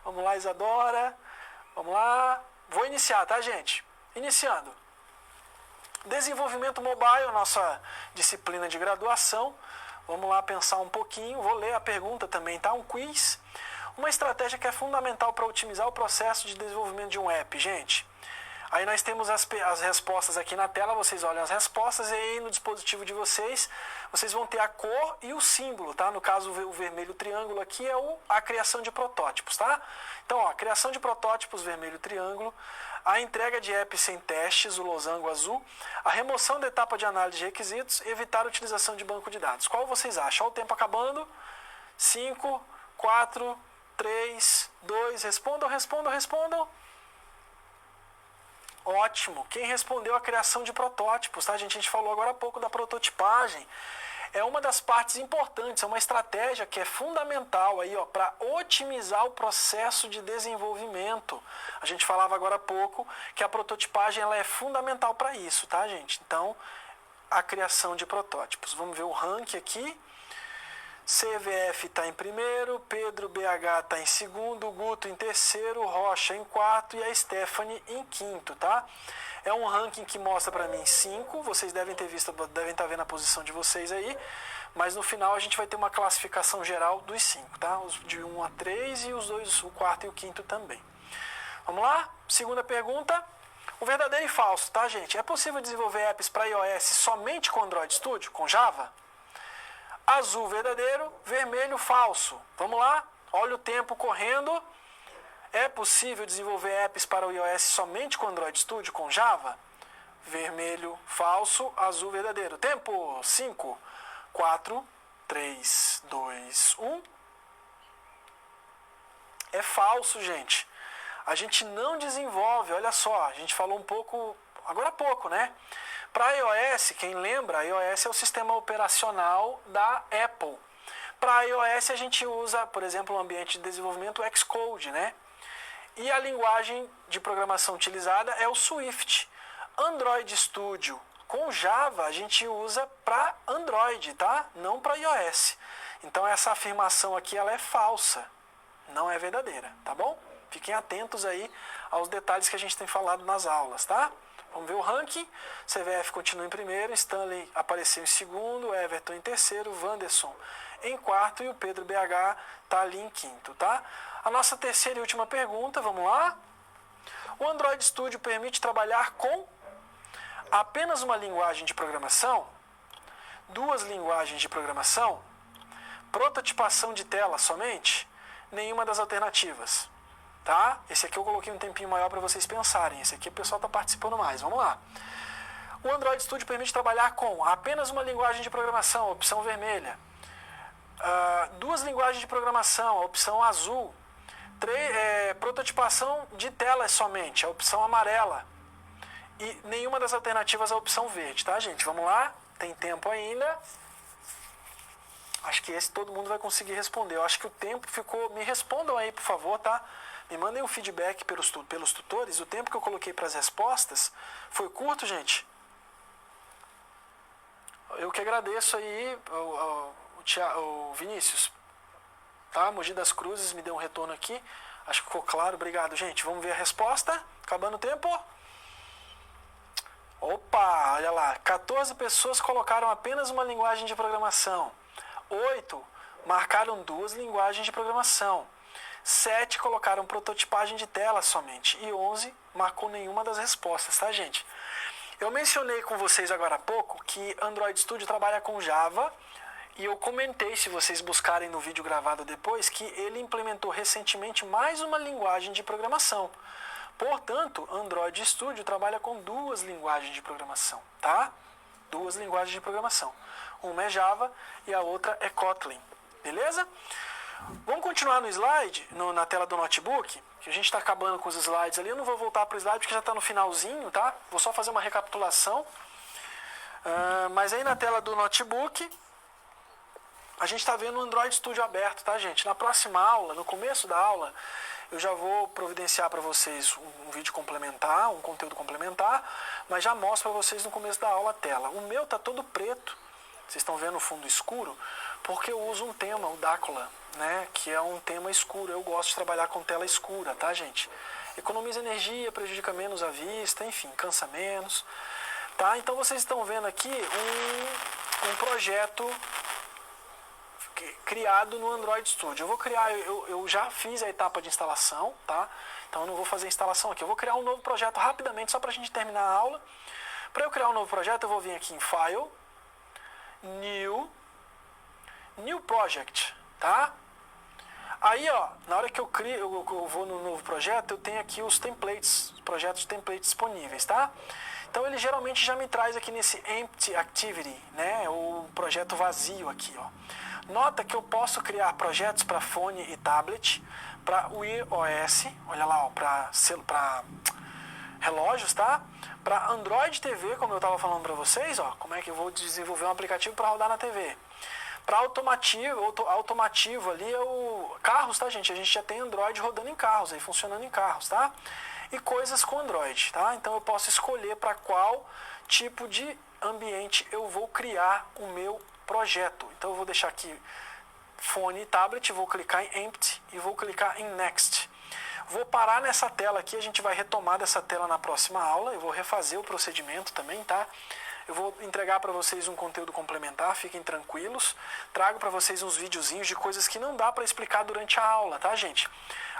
vamos lá, Isadora, vamos lá. Vou iniciar, tá, gente? Iniciando. Desenvolvimento mobile, nossa disciplina de graduação. Vamos lá pensar um pouquinho. Vou ler a pergunta também, tá? Um quiz. Uma estratégia que é fundamental para otimizar o processo de desenvolvimento de um app, gente. Aí nós temos as respostas aqui na tela, vocês olham as respostas e aí no dispositivo de vocês vão ter a cor e o símbolo, tá? No caso, o vermelho triângulo aqui é a criação de protótipos, tá? Então, ó, criação de protótipos, vermelho triângulo, a entrega de apps sem testes, o losango azul, a remoção da etapa de análise de requisitos, evitar a utilização de banco de dados. Qual vocês acham? Olha o tempo acabando. 5, 4, 3, 2, respondam. Ótimo. Quem respondeu a criação de protótipos, tá, gente? A gente falou agora há pouco da prototipagem. É uma das partes importantes, é uma estratégia que é fundamental aí, ó, para otimizar o processo de desenvolvimento. A gente falava agora há pouco que a prototipagem ela é fundamental para isso, tá, gente? Então, a criação de protótipos. Vamos ver o ranking aqui. CVF está em primeiro, Pedro BH está em segundo, Guto em terceiro, Rocha em quarto e a Stephanie em quinto, tá? É um ranking que mostra para mim 5, vocês devem estar vendo a posição de vocês aí, mas no final a gente vai ter uma classificação geral dos 5, tá? Os de 1 a 3 e os dois, o quarto e o quinto também. Vamos lá? Segunda pergunta. O verdadeiro e falso, tá, gente? É possível desenvolver apps para iOS somente com Android Studio, com Java? Azul, verdadeiro, vermelho, falso. Vamos lá? Olha o tempo correndo. É possível desenvolver apps para o iOS somente com Android Studio, com Java? Vermelho, falso, azul, verdadeiro. Tempo, 5, 4, 3, 2, 1. É falso, gente. A gente não desenvolve, olha só, a gente falou um pouco, agora há pouco, né? Para iOS, quem lembra, iOS é o sistema operacional da Apple. Para iOS a gente usa, por exemplo, o ambiente de desenvolvimento Xcode, né? E a linguagem de programação utilizada é o Swift. Android Studio com Java a gente usa para Android, tá? Não para iOS. Então essa afirmação aqui ela é falsa, não é verdadeira, tá bom? Fiquem atentos aí aos detalhes que a gente tem falado nas aulas, tá? Vamos ver o ranking. CVF continua em primeiro, Stanley apareceu em segundo, Everton em terceiro, Wanderson em quarto e o Pedro BH está ali em quinto, tá? A nossa terceira e última pergunta, vamos lá. O Android Studio permite trabalhar com apenas uma linguagem de programação, 2 linguagens de programação, prototipação de tela somente, nenhuma das alternativas. Tá? Esse aqui eu coloquei um tempinho maior para vocês pensarem. Esse aqui o pessoal está participando mais. Vamos lá. O Android Studio permite trabalhar com apenas uma linguagem de programação, opção vermelha. Duas linguagens de programação, a opção azul. Prototipação de telas somente, a opção amarela. E nenhuma das alternativas a opção verde, tá, gente? Vamos lá, tem tempo ainda. Acho que esse todo mundo vai conseguir responder. Eu acho que o tempo ficou... Me respondam aí, por favor, tá? Me mandem um feedback pelos tutores. O tempo que eu coloquei para as respostas foi curto, gente? Eu que agradeço aí, o Vinícius. Tá? Mogi das Cruzes me deu um retorno aqui. Acho que ficou claro. Obrigado, gente. Vamos ver a resposta. Acabando o tempo. Opa, olha lá. 14 pessoas colocaram apenas uma linguagem de programação. 8 marcaram duas linguagens de programação. 7 colocaram prototipagem de tela somente. E 11 marcou nenhuma das respostas, tá, gente? Eu mencionei com vocês agora há pouco que Android Studio trabalha com Java. E eu comentei, se vocês buscarem no vídeo gravado depois, que ele implementou recentemente mais uma linguagem de programação. Portanto, Android Studio trabalha com duas linguagens de programação, tá? Duas linguagens de programação. Uma é Java e a outra é Kotlin, beleza? Vamos continuar no slide, na tela do notebook, que a gente está acabando com os slides ali. Eu não vou voltar para o slide porque já está no finalzinho, tá? Vou só fazer uma recapitulação. Mas aí na tela do notebook... A gente está vendo o Android Studio aberto, tá, gente? Na próxima aula, no começo da aula, eu já vou providenciar para vocês um vídeo complementar, um conteúdo complementar, mas já mostro para vocês no começo da aula a tela. O meu tá todo preto, vocês estão vendo o fundo escuro, porque eu uso um tema, o Dácula, né? Que é um tema escuro. Eu gosto de trabalhar com tela escura, tá, gente? Economiza energia, prejudica menos a vista, enfim, cansa menos, tá? Então vocês estão vendo aqui um projeto criado no Android Studio. Eu vou criar, eu já fiz a etapa de instalação, tá? Então eu não vou fazer a instalação aqui. Eu vou criar um novo projeto rapidamente, só para a gente terminar a aula. Para eu criar um novo projeto, eu vou vir aqui em File, New Project, tá? Aí, ó, na hora que eu crio, eu vou no novo projeto, eu tenho aqui os templates, projetos de templates disponíveis, tá? Então ele geralmente já me traz aqui nesse Empty Activity, né? O projeto vazio aqui, ó. Nota que eu posso criar projetos para fone e tablet, para iOS, olha lá, para relógios, tá? Para Android TV, como eu estava falando para vocês, ó, como é que eu vou desenvolver um aplicativo para rodar na TV. Para automativo ali é o carros, tá, gente? A gente já tem Android rodando em carros, aí funcionando em carros, tá? E coisas com Android, tá? Então eu posso escolher para qual tipo de ambiente eu vou criar o meu projeto. Então eu vou deixar aqui fone e tablet, vou clicar em Empty e vou clicar em Next. Vou parar nessa tela aqui, a gente vai retomar dessa tela na próxima aula, eu vou refazer o procedimento também, tá? Eu vou entregar para vocês um conteúdo complementar, fiquem tranquilos. Trago para vocês uns videozinhos de coisas que não dá para explicar durante a aula, tá, gente?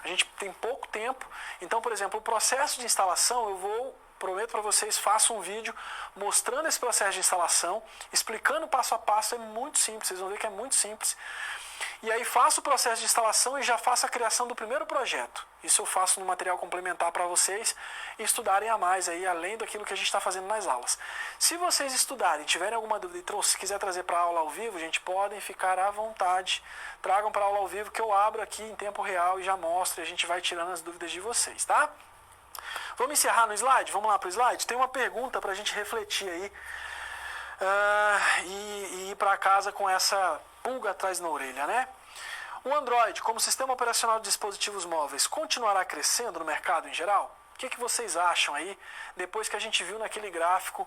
A gente tem pouco tempo, então, por exemplo, o processo de instalação, prometo para vocês, faço um vídeo mostrando esse processo de instalação, explicando passo a passo, é muito simples, vocês vão ver que é muito simples. E aí faço o processo de instalação e já faço a criação do primeiro projeto. Isso eu faço no material complementar para vocês estudarem a mais aí, além daquilo que a gente está fazendo nas aulas. Se vocês estudarem e tiverem alguma dúvida e se quiser trazer para a aula ao vivo, gente, podem ficar à vontade. Tragam para a aula ao vivo que eu abro aqui em tempo real e já mostro e a gente vai tirando as dúvidas de vocês, tá? Vamos encerrar no slide? Vamos lá para o slide? Tem uma pergunta para a gente refletir aí e ir para casa com essa pulga atrás na orelha, né? O Android, como sistema operacional de dispositivos móveis, continuará crescendo no mercado em geral? O que vocês acham aí, depois que a gente viu naquele gráfico,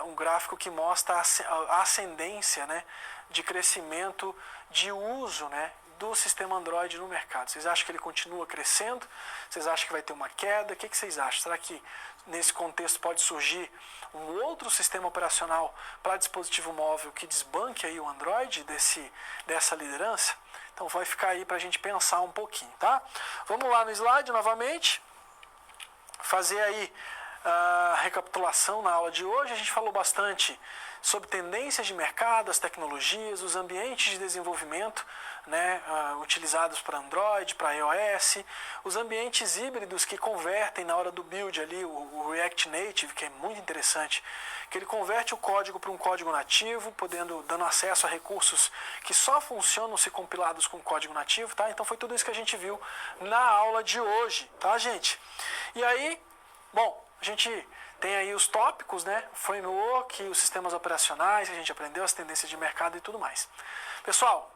um gráfico que mostra a ascendência, né, de crescimento de uso, né, do sistema Android no mercado? Vocês acham que ele continua crescendo? Vocês acham que vai ter uma queda? O que vocês acham? Será que nesse contexto pode surgir um outro sistema operacional para dispositivo móvel que desbanque aí o Android dessa liderança? Então vai ficar aí para a gente pensar um pouquinho, tá? Vamos lá no slide novamente, fazer aí a recapitulação na aula de hoje. A gente falou bastante sobre tendências de mercado, as tecnologias, os ambientes de desenvolvimento, né, utilizados para Android, para iOS, os ambientes híbridos que convertem na hora do build ali, o React Native, que é muito interessante, que ele converte o código para um código nativo, dando acesso a recursos que só funcionam se compilados com código nativo, tá? Então foi tudo isso que a gente viu na aula de hoje, tá, gente? E aí, bom, a gente tem aí os tópicos, né? O framework, os sistemas operacionais, que a gente aprendeu, as tendências de mercado e tudo mais. Pessoal,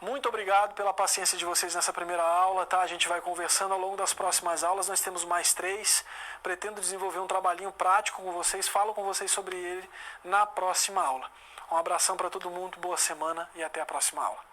muito obrigado pela paciência de vocês nessa primeira aula, tá? A gente vai conversando ao longo das próximas aulas, nós temos mais 3. Pretendo desenvolver um trabalhinho prático com vocês, falo com vocês sobre ele na próxima aula. Um abração para todo mundo, boa semana e até a próxima aula.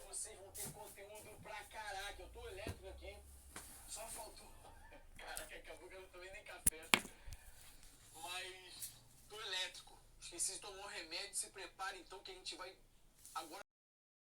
Vocês vão ter conteúdo pra caraca. Eu tô elétrico aqui. Só faltou. Caraca, acabou que eu não tomei nem café. Mas tô elétrico. Esqueci de tomar um remédio. Se prepare então que a gente vai agora.